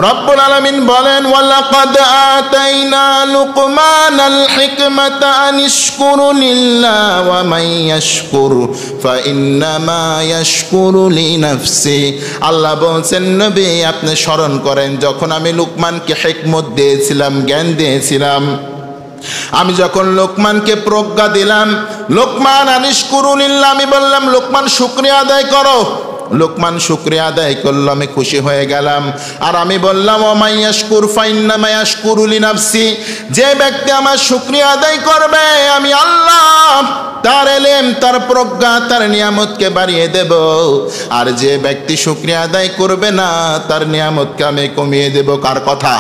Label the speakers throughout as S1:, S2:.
S1: রব্বুল আলামিন বলেন, ওয়ালাকাদ আতাইনা লুকমানাল হিকমাতা আনিশকুরু লিল্লাহ ওয়া মান ইয়াশকুর ফাইন্নামা ইয়াশকুরু লিনাফসি। আল্লাহ বলছেন, নবী আপনি স্মরণ করেন যখন আমি লুকমানকে হিকমত দিয়েছিলাম, জ্ঞান দিয়েছিলাম, আমি যখন লোকমানকে প্রজ্ঞা দিলাম, লোকমান আনিশকুরু লিল্লাহ, আমি বললাম লোকমান শুকরিয়া আদায় করো। লোকমান শুকরিয়া আদায় করলো, আমি খুশি হয়ে গেলাম। আর আমি বললাম ওয়া মান ইয়াশকুর ফাইন্নামা ইয়াশকুরু লিনাফসি, যে ব্যক্তি আমার শুকরিয়া আদায় করবে আমি আল্লাহ তার ইলম, তার প্রজ্ঞা, তার নিয়ামতকে বাড়িয়ে দেব। আর যে ব্যক্তি শুকরিয়া আদায় করবে না তার নিয়ামতকে আমি কমিয়ে দেব। কার কথা?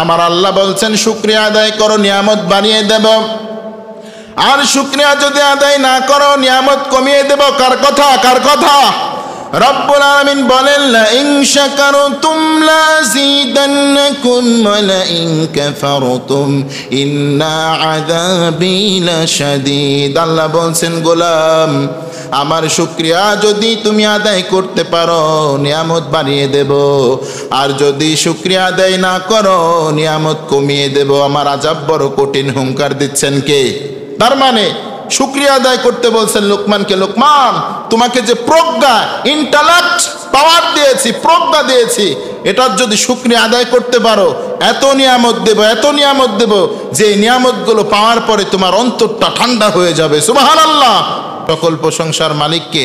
S1: আমার আল্লাহ বলছেন শুকরিয়া আদায় করো, নিয়ামত বাড়িয়ে দেব। আর শুকরিয়া যদি আদায় না করো নিয়ামত কমিয়ে দেব। কার কথা? কার কথা? রব্বুল আলামিন বলেন, লা ইন শাকারতুম লাযীদান্নাকুম ওয়া লা ইন কাফারতুম ইন্না আযাবী লাশাদীদ। আল্লাহ বলছেন, গোলাম আমার শুকরিয়া যদি তুমি আদায় করতে পারো নিয়ামত বাড়িয়ে দেব, আর যদি শুকরিয়া আদায় না করো নিয়ামত কমিয়ে দেব। আমার আযাব বড় কঠিন। হুঙ্কার দিচ্ছেন কে? তার মানে শুকরিয়া আদায় করতে বলছেন লোকমানকে, লোকমান তোমাকে যে প্রজ্ঞা, ইন্টালেক্ট পাওয়ার দিয়েছি, প্রজ্ঞা দিয়েছি, এটার যদি শুকরিয়া আদায় করতে পারো এত নিয়ামত দেব, এত নিয়ামত দেব যে নিয়ামতগুলো পাওয়ার পরে তোমার অন্তরটা ঠান্ডা হয়ে যাবে। সুবহানাল্লাহ। সকল প্রশংসার মালিককে,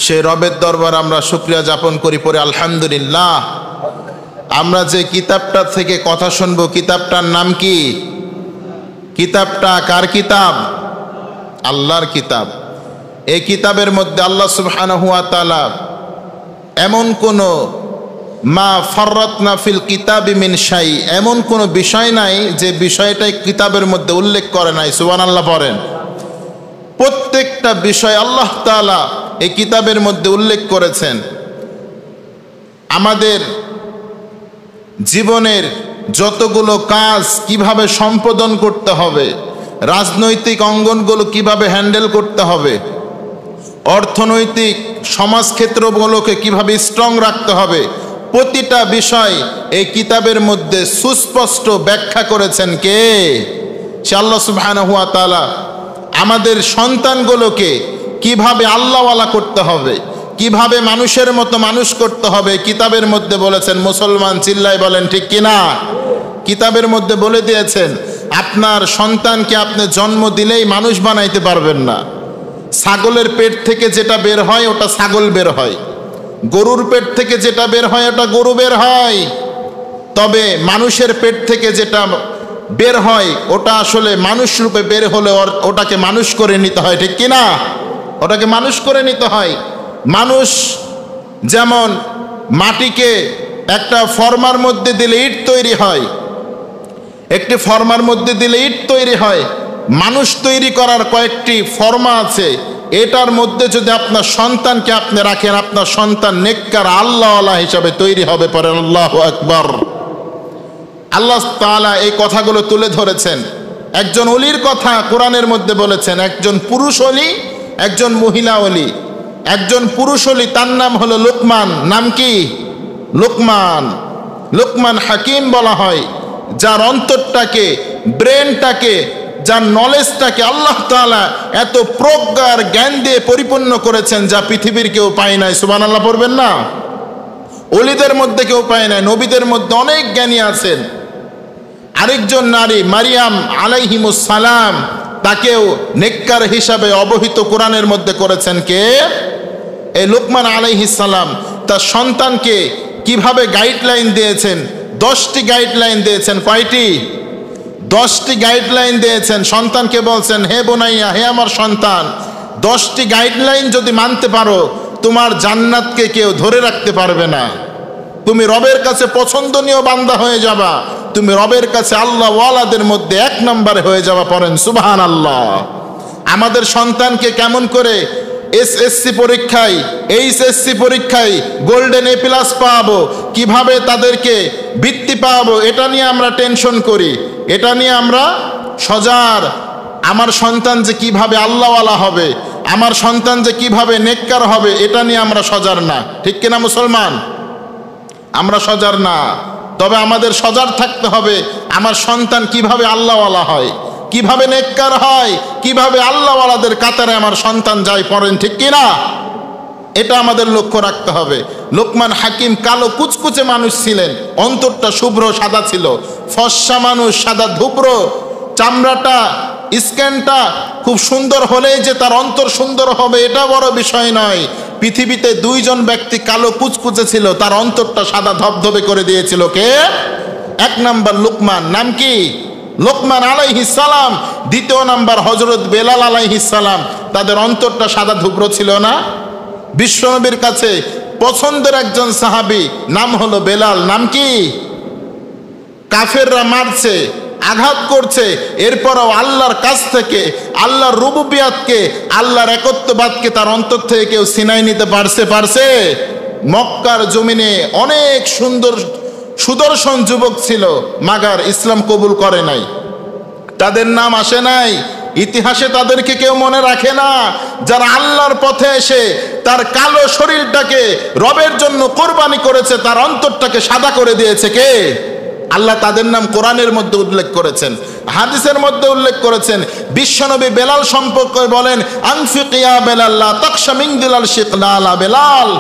S1: সে রবের দরবার আমরা শুকরিয়া যাপন করি, পরে আলহামদুলিল্লাহ। আমরা যে কিতাবটা থেকে কথা শুনবো কিতাবটার নাম কি? কিতাবটা কার কিতাব? আল্লাহর কিতাব। এই কিতাবের মধ্যে আল্লাহ সুবহানাহু ওয়া তাআলা এমন কোন মা ফাররাতনা ফিল কিতাবি মিন শাই, এমন কোন বিষয় নাই যে বিষয়টাই কিতাবের মধ্যে উল্লেখ করে নাই। সুবহানাল্লাহ পড়েন। প্রত্যেকটা বিষয় আল্লাহ তাআলা এই কিতাবের মধ্যে উল্লেখ করেছেন। আমাদের জীবনের যতগুলো কাজ কিভাবে সম্পাদন করতে হবে, রাজনৈতিক অঙ্গনগুলো কিভাবে হ্যান্ডেল করতে হবে, অর্থনৈতিক সমাজক্ষেত্রগুলোকে কিভাবে স্ট্রং রাখতে হবে, প্রতিটা বিষয় এই কিতাবের মধ্যে সুস্পষ্ট ব্যাখ্যা করেছেন কে? সে আল্লাহ সুবহানাহু ওয়া তাআলা। আমাদের সন্তানগুলোকে কিভাবে আল্লাহওয়ালা করতে হবে, কিভাবে মানুষের মতো মানুষ করতে হবে কিতাবের মধ্যে বলেছেন। মুসলমান চিল্লায় বলেন ঠিক কিনা? কিতাবের মধ্যে বলে দিয়েছেন আপনার সন্তানকে আপনি জন্ম দিলেই মানুষ বানাইতে পারবেন না। ছাগলের পেট থেকে যেটা বের হয় ওটা ছাগল বের হয়, গরুর পেট থেকে যেটা বের হয় ওটা গরু বের হয়, তবে মানুষের পেট থেকে যেটা বের হয় ওটা আসলে মানুষ রূপে বের হলে ওটাকে মানুষ করে নিতে হয়। ঠিক কিনা? ওটাকে মানুষ করে নিতে হয়। মানুষ যেমন মাটিকে একটা ফর্মার মধ্যে দিলে ইট তৈরি হয়, একটি ফর্মার মধ্যে দিলে ইট তৈরি হয়, মানুষ তৈরি করার কয়েকটি ফর্মা আছে। এটার মধ্যে যদি আপনার সন্তানকে আপনি রাখেন, আপনার সন্তান নেককার আল্লাহওয়ালা হিসাবে তৈরি হবে। পরে আল্লাহু আকবার। আল্লাহ তাআলা এই কথাগুলো তুলে ধরেছেন। একজন ওলির কথা কোরআনের মধ্যে বলেছেন, একজন পুরুষ ওলি, একজন মহিলা ওলি। একজন পুরুষ ওলি তার নাম হলো লোকমান। নাম কি? লোকমান। লোকমান হাকিম বলা হয়, যার অন্তরটাকে, ব্রেনটাকে, যার নলেজটাকে আল্লাহ তাআলা এত প্রজ্ঞার জ্ঞান দিয়ে পরিপূর্ণ করেছেন যা পৃথিবীর কেউ পায় নাই। সুবহানাল্লাহ পড়বেন না? ওলিদের মধ্যে কেউ পায় নাই, নবীদের মধ্যে অনেক জ্ঞানী আছেন। আরেকজন নারী মারিয়াম আলাইহিমুস সালাম, তাকেও নেককার হিসাবে অবহিত কোরআনের মধ্যে করেছেন কে? এই লোকমান আলাইহিস সালাম। তার সন্তানকে কিভাবে গাইডলাইন দিয়েছেন? 10টি গাইডলাইন দিয়েছেন। কয়টি? 10টি গাইডলাইন দিয়েছেন। সন্তানকে বলছেন, হে বোনাইয়া, হে আমার সন্তান, 10টি গাইডলাইন যদি মানতে পারো তোমার জান্নাতকে কেউ ধরে রাখতে পারবে না। তুমি রবের কাছে পছন্দনীয় বান্দা হয়ে যাবা, তুমি রবের কাছে আল্লাহ ওয়ালাদের মধ্যে 1 নম্বরে হয়ে যাবা। পড়েন সুবহানাল্লাহ। আমাদের সন্তানকে কেমন করে এসএসসি পরীক্ষায়, এইচএসসি পরীক্ষায় গোল্ডেন এ প্লাস পাবো, কিভাবে তাদেরকে বৃত্তি পাবো, এটা নিয়ে আমরা টেনশন করি, এটা নিয়ে আমরা সজাগ। আমার সন্তান যে কিভাবে আল্লাহওয়ালা হবে, আমার সন্তান যে কিভাবে নেককার হবে, এটা নিয়ে আমরা সজাগ না। ঠিক কিনা মুসলমান? আমরা সজাগ না। তবে আমাদের সজাগ থাকতে হবে আমার সন্তান কিভাবে আল্লাহওয়ালা হয়, কিভাবে নেককার হয়, কিভাবে আল্লাহওয়ালাদের কাতারে আমার সন্তান যায় পড়েন, ঠিক কিনা? এটা আমাদের লক্ষ্য রাখতে হবে। লোকমান হাকিম কালো কুচকুচে মানুষ ছিলেন, অন্তরটা শুভ্র সাদা ছিল। ফর্সা মানুষ, সাদা ধুব্র, চামড়াটা স্ক্যানটা খুব সুন্দর হলেই যে তার অন্তর সুন্দর হবে এটা বড় বিষয় নয়। পৃথিবীতে দুইজন ব্যক্তি কালো কুচকুচে ছিল, তার অন্তরটা সাদা ধবধবে করে দিয়েছিল কে? এক নাম্বার লোকমান, নাম কি? লোকমান আলাইহিস সালাম। দ্বিতীয় নাম্বার হযরত বেলাল আলাইহিস সালাম। তাদের অন্তরটা সাদা ধুব্র ছিল না? বিশ্বনবীর কাছে পছন্দের একজন সাহাবী, নাম হলো বেলাল। নাম কি? কাফেররা মারছে, আঘাত করছে, এরপরও আল্লাহর কাছ থেকে আল্লাহর রুবুবিয়াতকে, আল্লাহর একত্ববাদকে তার অন্তর থেকে কেউ ছিনাই নিতে পারছে? মক্কার জমিনে অনেক সুন্দর সুদর্শন যুবক ছিল, মাগার ইসলাম কবুল করে নাই, তাদের নাম আসে নাই ইতিহাসে, তাদেরকে কেউ মনে রাখে না। যারা আল্লাহর পথে এসে তার কালো শরীরটাকে রবের জন্য কোরবানি করেছে, তার অন্তরটাকে সাদা করে দিয়েছে কে? আল্লাহ তাদের নাম কোরআনের মধ্যে উল্লেখ করেছেন, হাদিসের মধ্যে উল্লেখ করেছেন। বিশ্বনবী বেলাল সম্পর্কে বলেন, আনফিক ইয়া বেলাল লা তাকশা মিন দিলাল শিকলালা। বেলাল,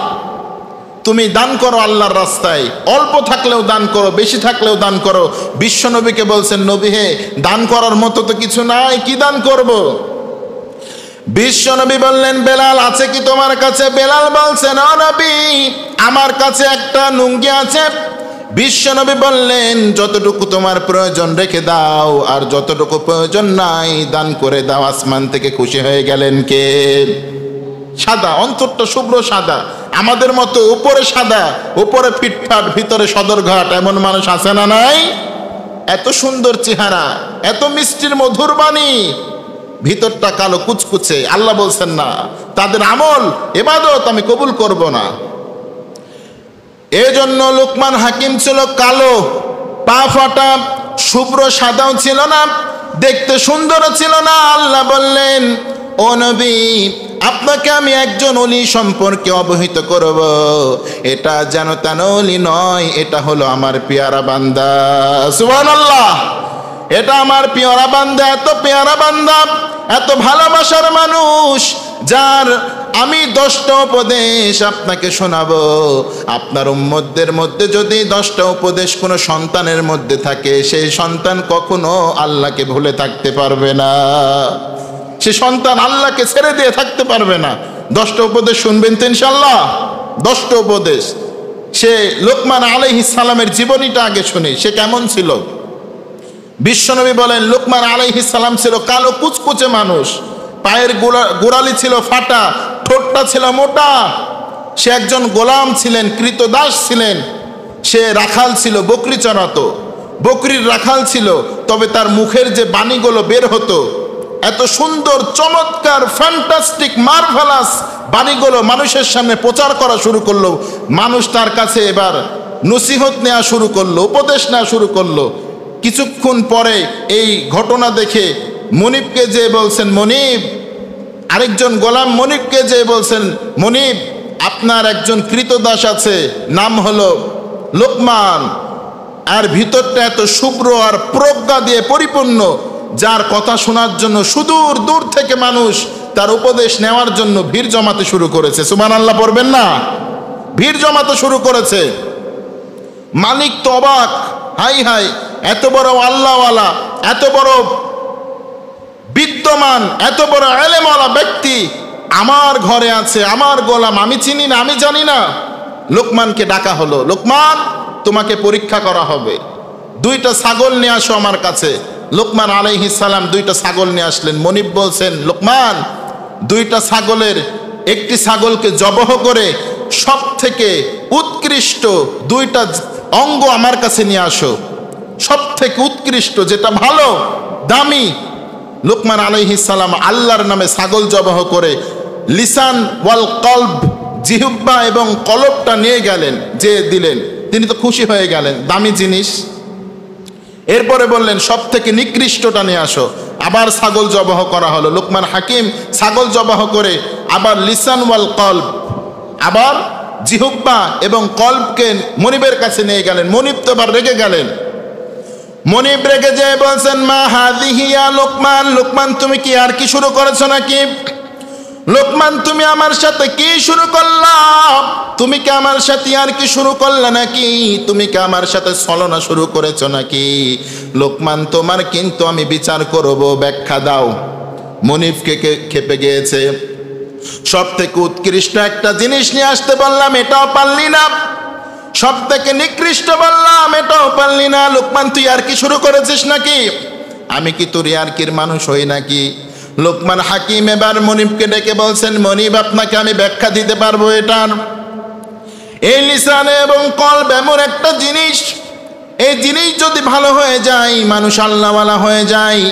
S1: তুমি দান করো আল্লাহর রাস্তায়, অল্প থাকলেও দান করো, বেশি থাকলেও দান করো। বিশ্বনবীকে বলছেন, নবী হে, দান করার মতো তো কিছু নাই, কি দান করব? বিশ্বনবী বললেন, বেলাল আছে কি তোমার কাছে? বেলাল বলছেন, ও নবী, আমার কাছে একটা লুঙ্গি আছে। বিশ্বনবী বললেন, যতটুকু তোমার প্রয়োজন রেখে দাও, আর যতটুকু প্রয়োজন নাই দান করে দাও। আসমান থেকে খুশি হয়ে গেলেন কে? সাদা, অন্তরটা শুভ্র সাদা, আমাদের মতো উপরে সাদা, উপরে ফিটফাট, ভিতরে সদরঘাট, এমন মানুষ আছে না নাই? এত সুন্দর চেহারা, এত মিষ্টির মধুর বাণী, ভিতরটা কালো কুচকুচে। আল্লাহ বলছেন না, তাদের আমল ইবাদত আমি কবুল করব না। এজন্য লোকমান হাকিম ছিল কালো, পা ফাটা, শুভ্র সাদাও ছিল না, দেখতে সুন্দর ছিল না। আল্লাহ বললেন, ও নবী, আপনাকে আমি একজন ওলি সম্পর্কে অবহিত করব। এটা যেন তেন ওলি নয়, এটা হলো আমার পেয়ারা বান্দা। সুবহানাল্লাহ, এটা আমার পেয়ারা বান্দা, এত পেয়ারা বান্দা, এত ভালোবাসার মানুষ, যার আমি 10টা উপদেশ আপনাকে শোনাবো। আপনার উম্মতদের মধ্যে যদি 10টা উপদেশ কোনো সন্তানের মধ্যে থাকে, সেই সন্তান কখনো আল্লাহকে ভুলে থাকতে পারবে না, সে সন্তান আল্লাহকে ছেড়ে দিয়ে থাকতে পারবে না। 10টা উপদেশ শুনবেন তো ইনশাআল্লাহ। 10টা উপদেশ। সে লোকমান আলাইহিস সালামের জীবনীটা আগে শুনি, সে কেমন ছিল। বিশ্বনবী বলেন, লোকমান আলাইহিস সালাম ছিল কালো কুচকুচে মানুষ, পায়ের গোড়ালি ছিল ফাটা, ঠোঁটটা ছিল মোটা। সে একজন গোলাম ছিলেন, কৃতদাস ছিলেন। সে রাখাল ছিল, বকরি চড়াতো, বকরির রাখাল ছিল। তবে তার মুখের যে বাণীগুলো বের হতো, এত সুন্দর, চমৎকার, ফ্যান্টাস্টিক, মার্ভেলাস বাণীগুলো মানুষের সামনে প্রচার করা শুরু করলো। মানুষ তার কাছে এবার নসিহত নেওয়া শুরু করলো, উপদেশ নেওয়া শুরু করলো। কিছুক্ষণ পরে এই ঘটনা দেখে মনিবকে যে বলছেন, মনিব, আরেকজন গোলাম মনিবকে যে বলছেন, মনিব, আপনার একজন কৃতদাস আছে, নাম হলো লোকমান, আর ভিতরটা এত শুভ্র আর প্রজ্ঞা দিয়ে পরিপূর্ণ, যার কথা শোনার জন্য সুদূর দূর থেকে মানুষ তার উপদেশ নেওয়ার জন্য ভিড় জমাতে শুরু করেছে। সুবহানাল্লাহ পড়বেন না? ভিড় জমাতে শুরু করেছে। মালিক তো অবাক, হাই হাই, এত বড় আল্লাহওয়ালা, এত বড় বিদ্যমান, এত বড় এলেমওয়ালা ব্যক্তি আমার ঘরে আছে, আমার গোলাম, আমি চিনি না, আমি জানি না। লোকমানকে ডাকা হলো, লোকমান, তোমাকে পরীক্ষা করা হবে, 2টা ছাগল নিয়ে আসো আমার কাছে। লোকমান আলাইহিস সালাম 2টা ছাগল নিয়ে আসলেন। মনিব বলছেন, লোকমান, 2টা ছাগলের একটি ছাগলকে জবহ করে সব থেকে উৎকৃষ্ট 2টা অঙ্গ আমার কাছে নিয়ে আসো, সব থেকে উৎকৃষ্ট, যেটা ভালো, দামি। লোকমান আলাইহিস সালাম আল্লাহর নামে ছাগল জবহ করে লিসান ওয়াল কলব, জিহ্বা এবং কলবটা নিয়ে গেলেন, যে দিলেন, তিনি তো খুশি হয়ে গেলেন, দামি জিনিস। এরপরে বললেন, সব থেকে নিকৃষ্টটা নিয়ে আসো। আবার ছাগল জবহ করা হলো। লোকমান হাকিম ছাগল জবহ করে আবার লিসান ওয়াল কলব, আবার জিহ্বা এবং কলবকে মনিবের কাছে নিয়ে গেলেন। মনিব তো আবার রেগে গেলেন। মনিব রেগে যেয়ে বলছেন, মা হাদিহি ইয়া লোকমান, লোকমান তুমি কি আর কি শুরু করেছো নাকি? লোকমান তুমি আমার সাথে কি শুরু করলা? তুমি কি আমার সাথে আর কি শুরু করলে নাকি? তুমি কি আমার সাথে ছলনা শুরু করেছো নাকি? লোকমান তোমার কিন্তু আমি বিচার করব, ব্যাখ্যা দাও। মনিবকে খেপে গিয়েছে। সব থেকে উৎকৃষ্ট একটা জিনিস নিয়ে আসতে বললাম, এটাও পারলি না। সব থেকে নিকৃষ্ট বললাম, এটাও পারলি না। লোকমান তুই আর কি শুরু করেছিস নাকি? আমি কি তোর আর কির মানুষ হই নাকি? লোকমান হাকিম এবার মনিবকে ডেকে বলছেন, মনিব আপনাকে আমি ব্যাখ্যা দিতে পারবো এটার। এই লিসান এবং কলব এমন একটা জিনিস, এই জিনিস যদি ভালো হয়ে যায় মানুষ আল্লাহওয়ালা হয়ে যায়,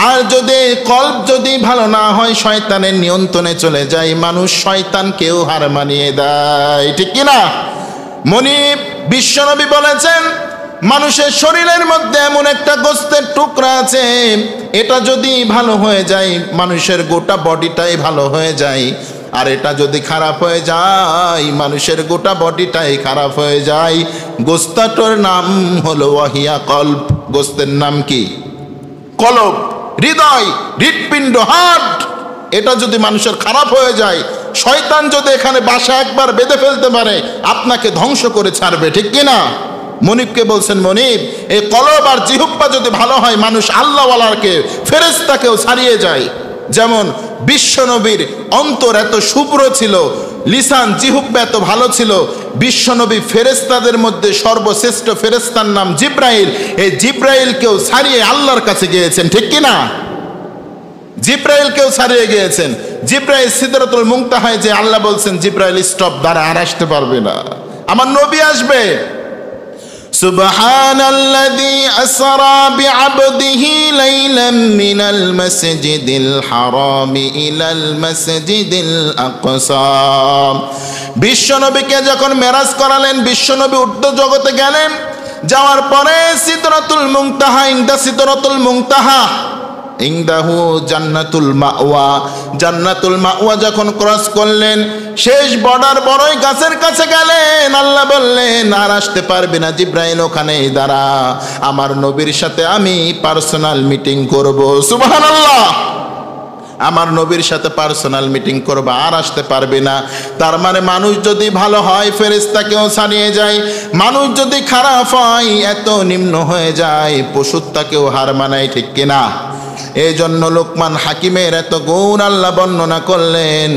S1: আর যদি কলব যদি ভালো না হয় শয়তানের নিয়ন্ত্রণে চলে যায়, মানুষ শয়তানকেও হার মানিয়ে দেয়। ঠিক কিনা? মনিব বিশ্বনবী বলেছেন, মানুষের শরীরের মধ্যে এমন একটা গোস্তের টুকরা আছে, এটা যদি ভালো হয়ে যায় মানুষের গোটা বডিটাই ভালো হয়ে যায়, আর এটা যদি খারাপ হয়ে যায় মানুষের গোটা বডিটাই খারাপ হয়ে যায়। গোস্তাটার নাম হলো ওয়াহিয়া কলব। গোস্তের নাম কি? কলব, হৃদয়, হৃৎপিণ্ড, হার্ট। এটা যদি মানুষের খারাপ হয়ে যায়, শয়তান যদি এখানে বাসা একবার বেঁধে ফেলতে পারে, আপনাকে ধ্বংস করে ছাড়বে। ঠিক কিনা? মনিবকে বলছেন, মনিব এই কলব আর জিহ্বা যদি ভালো হয় মানুষ আল্লাহওয়ালাকে, ফেরেশতাকেও ছাড়িয়ে যায়। যেমন বিশ্বনবীর অন্তর এত শুভ্র ছিল, লিসান জিহ্বা এত ভালো ছিল, বিশ্বনবী ফেরেশতাদের মধ্যে সর্বশ্রেষ্ঠ ফেরেশতার নাম জিব্রাইল। এই জিব্রাইলকেও ছাড়িয়ে আল্লাহর কাছে গিয়েছেন। ঠিক কিনা? জিব্রাইলকেও ছাড়িয়ে গিয়েছেন। জিব্রাইল সিদরাতুল মুনতাহায় যে আল্লাহ বলছেন, জিব্রাইল স্টপ, দ্বারা আর আসতে পারবে না, আমার নবী আসবে। সুবহানাল্লাযী আসরা বিআবদিহি লাইলাম মিনাল মাসজিদিল হারামি ইলাল মাসজিদিল আকসা। বিশ্বনবীকে যখন মেরাজ করালেন, বিশ্বনবী ঊর্ধ্ব জগতে গেলেন। যাওয়ার পরে সিদরাতুল মুনতাহা, ইনদা সিদরাতুল মুনতাহা ইনদাহু জান্নাতুল মাওয়া, জান্নাতুল মাওয়া যখন ক্রস করলেন, শেষ বর্ডার বড়ই গাছের কাছে গেলেন। আল্লাহ বললেন, আর আসতে পারবে না জিব্রাইল, ওখানেই দাঁড়া, আমার নবীর সাথে আমি পার্সোনাল মিটিং করব। সুবহানাল্লাহ, আমার নবীর সাথে পার্সোনাল মিটিং করব, আর আসতে পারবে না। তার মানে মানুষ যদি ভালো হয় ফেরেশতাকেও ছাড়িয়ে যায়, মানুষ যদি খারাপ হয় এত নিম্ন হয়ে যায় পশুত্বকেও হার মানায়। ঠিক কিনা? এই জন্য লোকমান হাকিমের এত গুণ আল্লাহ বর্ণনা করলেন।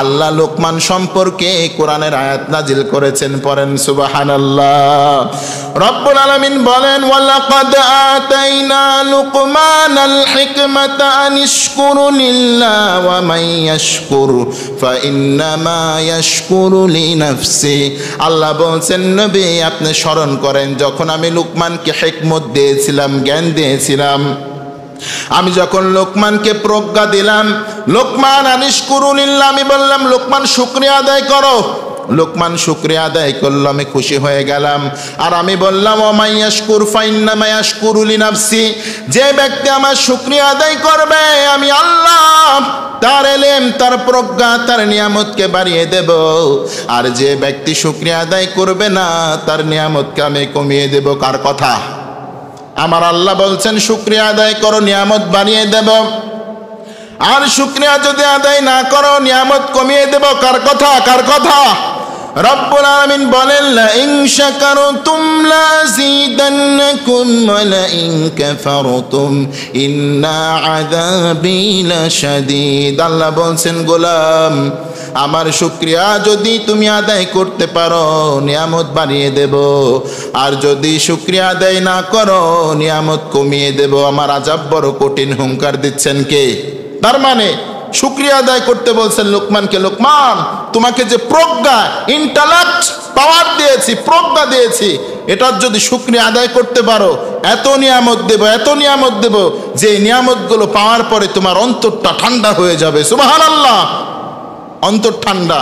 S1: আল্লাহ লোকমান সম্পর্কে কোরআনের আয়াত নাজিল করেছেন, পড়েন সুবহানাল্লাহ। রব্বুল আলামিন বলেন, ওয়ালাকাদ আতাইনা লুকমানাল হিকমাতা আনিশকুরু লিল্লাহ ওয়া মান ইয়াশকুর ফাইন্নামা ইয়াশকুরু লিনাফসি। আল্লাহ বলছেন, নবী আপনি স্মরণ করেন, যখন আমি লোকমানকে হিকমত দিয়েছিলাম, জ্ঞান দিয়েছিলাম, আমি যখন লোকমানকে প্রজ্ঞা দিলাম, লোকমান আনিশকুরুলিল্লাহ, আমি বললাম লোকমান শুকরিয়া আদায় করো। লোকমান শুকরিয়া আদায় করলো, আমি খুশি হয়ে গেলাম। আর আমি বললাম, ওয়া ইয়াশকুর ফাইন্নামা ইয়াশকুরু লিনাফসি, যে ব্যক্তি আমার শুকরিয়া আদায় করবে আমি আল্লাহ তার ইলম, তার প্রজ্ঞা, তার নিয়ামতকে বাড়িয়ে দেব। আর যে ব্যক্তি শুকরিয়া আদায় করবে না তার নিয়ামতকে আমি কমিয়ে দেব। কার কথা? আমার আল্লাহ বলছেন শুকরিয়া আদায় করো, নিয়ামত বাড়িয়ে দেব। আর শুকরিয়া যদি আদায় না করো নিয়ামত কমিয়ে দেব। কার কথা? কার কথা? রব্বুল আলামিন বলেন, লা ইন শাকারতুম লাযীদান্নাকুম ওয়া লা ইন কাফারতুম ইন্না আযাবী লাশাদীদ। আল্লাহ বলছেন, গোলাম আমার শুকরিয়া যদি তুমি আদায় করতে পারো নিয়ামত বাড়িয়ে দেব, আর যদি শুকরিয়া আদায় না করো নিয়ামত কমিয়ে দেব। আমার আযাব বড় কঠিন। হুঙ্কার দিচ্ছেন কে? তার মানে শুকরিয়া আদায় করতে বলছেন লোকমানকে, লোকমান তোমাকে যে প্রজ্ঞা, ইন্টালেক্ট পাওয়ার দিয়েছি, প্রজ্ঞা দিয়েছি, এটার যদি শুকরিয়া আদায় করতে পারো এত নিয়ামত দেব, এত নিয়ামত দেব, যে নিয়ামতগুলো পাওয়ার পরে তোমার অন্তরটা ঠান্ডা হয়ে যাবে। সুবহানাল্লাহ, অন্তর ঠান্ডা।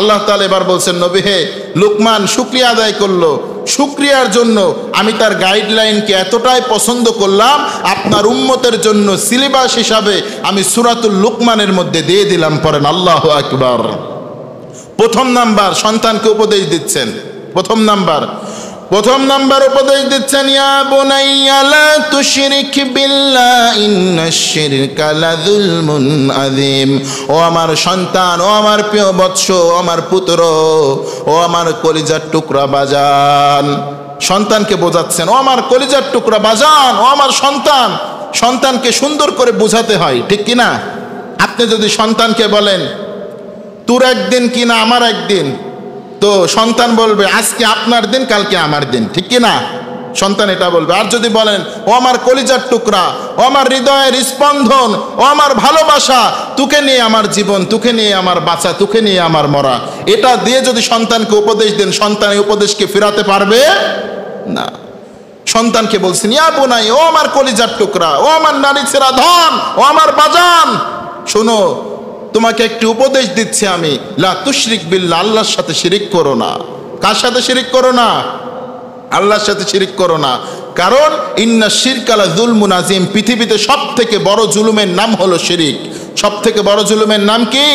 S1: আল্লাহ তাআলা এবার বলছেন, নবী হে, লোকমান শুকরিয়া আদায় করলো, শুকরিয়ার জন্য আমি তার গাইডলাইনকে এতটাই পছন্দ করলাম, আপনার উম্মতের জন্য সিলেবাস হিসাবে আমি সূরাতুল লুকমানের মধ্যে দিয়ে দিলাম। পড়েন আল্লাহু আকবার। প্রথম নাম্বার সন্তানকে উপদেশ দিচ্ছেন। প্রথম নাম্বার উপদেশ দিচ্ছেন, ইয়া বুনাইয়া লা তুশরিক বিল্লাহ ইন্নাশ শিরকা লাযুলমুন আযীম। ও আমার সন্তান, ও আমার প্রিয় বৎস, ও আমার পুত্র, ও আমার কলিজার টুকরা বাজান। সন্তানকে বোঝাচ্ছেন, ও আমার কলিজার টুকরা বাজান, ও আমার সন্তান। সন্তানকে সুন্দর করে বোঝাতে হয়, ঠিক কিনা? আপনি যদি সন্তানকে বলেন তোর একদিন কিনা আমার একদিন, তো সন্তান বলবে আজকে আপনার দিন কালকে আমার দিন, ঠিক কিনা? সন্তান এটা বলবে। আর যদি বলেন ও আমার কলিজার টুকরা, ও আমার হৃদয়ের স্পন্দন, ও আমার ভালোবাসা, তোকে নিয়ে আমার জীবন, তোকে নিয়ে আমার বাঁচা, তোকে নিয়ে আমার মরা, এটা দিয়ে যদি সন্তানকে উপদেশ দেন, সন্তান এই উপদেশকে ফেরাতে পারবে না। সন্তানকে বলছেন, ইয়া বুনাই, ও আমার কলিজার টুকরা, ও আমার নারী ছেঁড়া ধন, ও আমার বাজান, শোনো তোমাকে একটি উপদেশ দিচ্ছি আমি, লা তুশরিক বিল্লাহ, আল্লাহর সাথে শিরিক করো না। কার সাথে শিরিক করো না? আল্লাহর সাথে শিরিক করো না। কারণ ইন্না শিরকা লাযুলমুন আযীম, পৃথিবীতে সবথেকে বড় জুলুমের নাম হলো শিরিক। সবথেকে বড় জুলুমের নাম কি?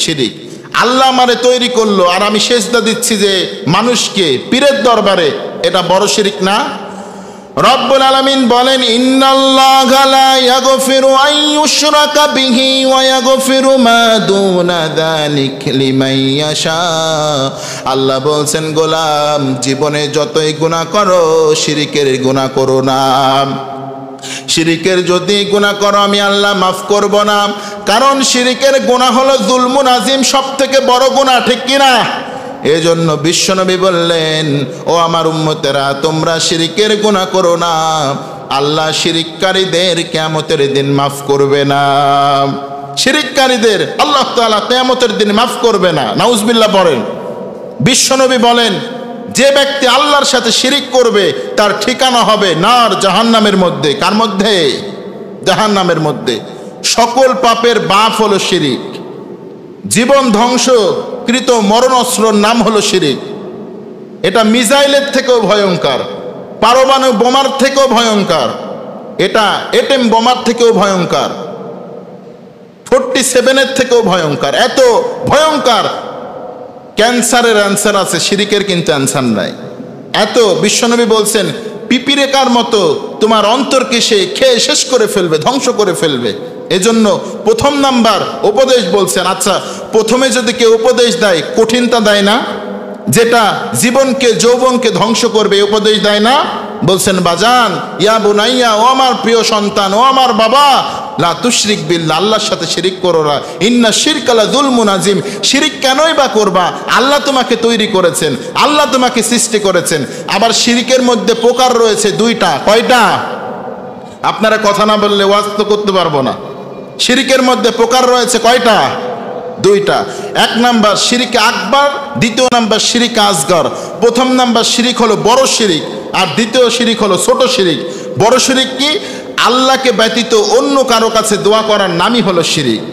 S1: শিরিক। আল্লাহ আমারে তৈরি করলো আর আমি সেজদা দিচ্ছি যে মানুষকে, পীরের দরবারে, এটা বড় শিরিক না? রব্বুল আলামিন বলেন, ইন্নাল্লাহা লা ইয়াগফিরু আন ইউশরাকা বিহি ওয়া ইয়াগফিরু মা দুনা যালিকা লিমান ইয়াশা। আল্লাহ বলছেন, গোলাম জীবনে যতই গুনাহ করো, শিরিকের গুনাহ করো না। শিরিকের যদি গুনাহ করো আমি আল্লাহ মাফ করব না। কারণ শিরিকের গুনাহ হলো যুলমুন আযীম, সবথেকে বড় গুনাহ, ঠিক কিনা? এজন্য বিশ্বনবী বললেন, ও আমার উম্মতেরা, তোমরা শিরিকের গুনাহ করো না, আল্লাহ শিরিককারীদের কিয়ামতের দিন মাফ করবে না। শিরিককারীদের আল্লাহ তাআলা কিয়ামতের দিন মাফ করবে না। নাউজুবিল্লাহ পড়েন। বিশ্বনবী বলেন, যে ব্যক্তি আল্লাহর সাথে শিরিক করবে তার ঠিকানা হবে নার, জাহান্নামের মধ্যে। কার মধ্যে? জাহান্নামের মধ্যে। সকল পাপের বাপ হলো শিরিক। জীবন ধ্বংসকৃত মরণাস্ত্রর নাম হলো শিরিক। এটা মিসাইলের থেকেও ভয়ঙ্কর, পারমাণবিক বোমার থেকেও ভয়ঙ্কর, এটা এটম বোমার থেকেও ভয়ঙ্কর, 47-এর থেকেও ভয়ঙ্কর। এত ভয়ঙ্কর, ক্যান্সারের অ্যান্সার আছে, শিরিকের কিন্তু অ্যান্সার নাই। এত বিশ্বনবী বলছেন, পিপিরেকার মতো তোমার অন্তরকে সে খেয়ে শেষ করে ফেলবে, ধ্বংস করে ফেলবে। এজন্য প্রথম নাম্বার উপদেশ বলছেন। আচ্ছা, প্রথমে যদি কেউ উপদেশ দেয়, কঠিনতা দেয় না? যেটা জীবনকে, যৌবনকে ধ্বংস করবে, উপদেশ দেয় না? বলছেন, বাজান, ইয়া বুনাইয়া, ও আমার প্রিয় সন্তান, ও আমার বাবা, লা তুশরিক বিল্লাহ, আল্লাহর সাথে শিরিক করো না। ইন্না শিরকা লাযুলমুন আযীম। শিরিক কেনই বা করবা? আল্লাহ তোমাকে তৈরি করেছেন, আল্লাহ তোমাকে সৃষ্টি করেছেন। আবার শিরিকের মধ্যে প্রকার রয়েছে দুইটা। কয়টা? আপনারা কথা না বললে ওয়াজ তো করতে পারবো না। শিরিকের মধ্যে প্রকার রয়েছে কয়টা? দুইটা। এক নাম্বার শিরিক আকবার, দ্বিতীয় নাম্বার শিরিক আসগর। প্রথম নাম্বার শিরিক হলো বড় শিরিক, আর দ্বিতীয় শিরিক হলো ছোট শিরিক। বড় শিরিক কি? আল্লাহকে ব্যতীত অন্য কারো কাছে দোয়া করার নামই হলো শিরিক।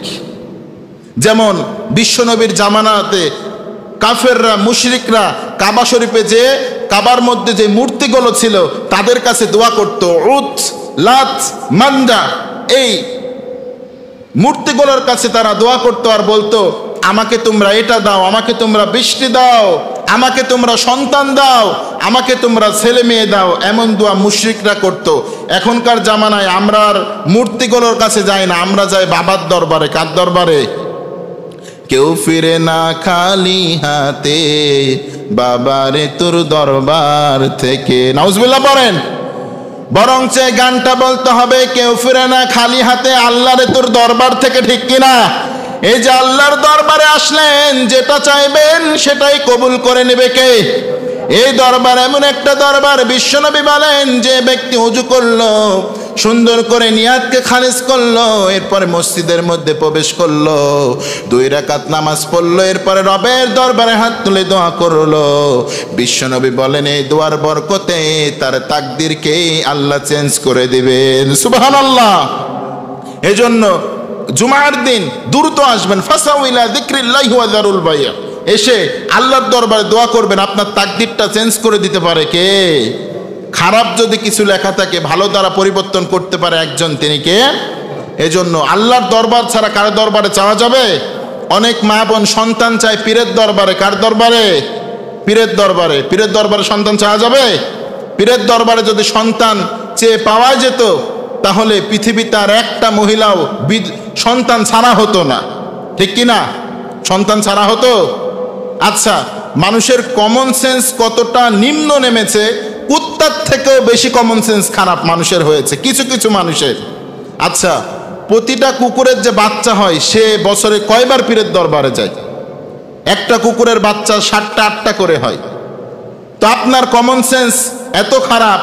S1: যেমন বিশ্বনবীর জামানাতে কাফেররা, মুশরিকরা কাবা শরীফে যে, কাবার মধ্যে যে মূর্তিগুলো ছিল তাদের কাছে দোয়া করত। উত, লাত, মান্দা, এই মূর্তিগুলোর কাছে তারা দোয়া করতো আর বলতো, আমাকে তোমরা এটা দাও, আমাকে তোমরা বৃষ্টি দাও, আমাকে তোমরা সন্তান দাও, আমাকে তোমরা ছেলে মেয়ে দাও। এমন দোয়া মুশরিকরা করত। এখনকার জামানায় আমরা আর মূর্তিগুলোর কাছে যাই না, আমরা যাই বাবার দরবারে। কার দরবারে? কেউ ফিরে না খালি হাতে, বাবারে তোর দরবার থেকে। নাউজুবিল্লাহ পড়েন। বরঞ্চ গানটা বলতে হবে, কেউ ফিরে না খালি হাতে, আল্লাহরে তোর দরবার থেকে, ঠিক কিনা? এই যে আল্লাহর দরবারে আসলেন, যেটা চাইবেন সেটাই কবুল করে নেবে কে? এই দরবার এমন একটা দরবার, বিশ্বনবী বলেন, যে ব্যক্তি ওযু করলো, সুন্দর করে নিয়াতকে খালিস করলো, এরপরে মসজিদের মধ্যে প্রবেশ করলো, 2 রাকাত নামাজ পড়লো, এরপরে রবের দরবারে হাত তুলে দোয়া করলো, বিশ্বনবী বলেন এই দোয়ার বরকতে তার তাকদীরকে আল্লাহ চেঞ্জ করে দিবেন। সুবহানাল্লাহ। এজন্য জুমার দিন দ্রুত আসবেন, ফাসাউ ইলা যিকরিল্লাহি ওয়া যারুল বাইয়া, এসে আল্লাহর দরবারে দোয়া করবেন। আপনার তাকদীরটা চেঞ্জ করে দিতে পারে কে? খারাপ যদি কিছু লেখা থাকে, ভালো দ্বারা পরিবর্তন করতে পারে একজন, তিনি কে? এজন্য আল্লাহর দরবার ছাড়া কার দরবারে চাওয়া যাবে? অনেক মা বোন সন্তান চায় পীরের দরবারে। কার দরবারে? পীরের দরবারে। পীরের দরবারে সন্তান চাওয়া যাবে? পীরের দরবারে যদি সন্তান চেয়ে পাওয়া যেত তাহলে পৃথিবীতে আর একটা মহিলাও সন্তান ছাড়া হতো না, ঠিক কি না? সন্তান ছাড়া হতো? আচ্ছা, মানুষের কমন সেন্স কতটা নিম্ন নেমেছে, কুত্তার থেকেও বেশি কমন সেন্স খারাপ মানুষের হয়েছে কিছু কিছু মানুষের। আচ্ছা, প্রতিটা কুকুরের যে বাচ্চা হয় সে বছরে কয়বার পীরের দরবারে যায়? একটা কুকুরের বাচ্চা 7টা 8টা করে হয়। তো আপনার কমন সেন্স এত খারাপ,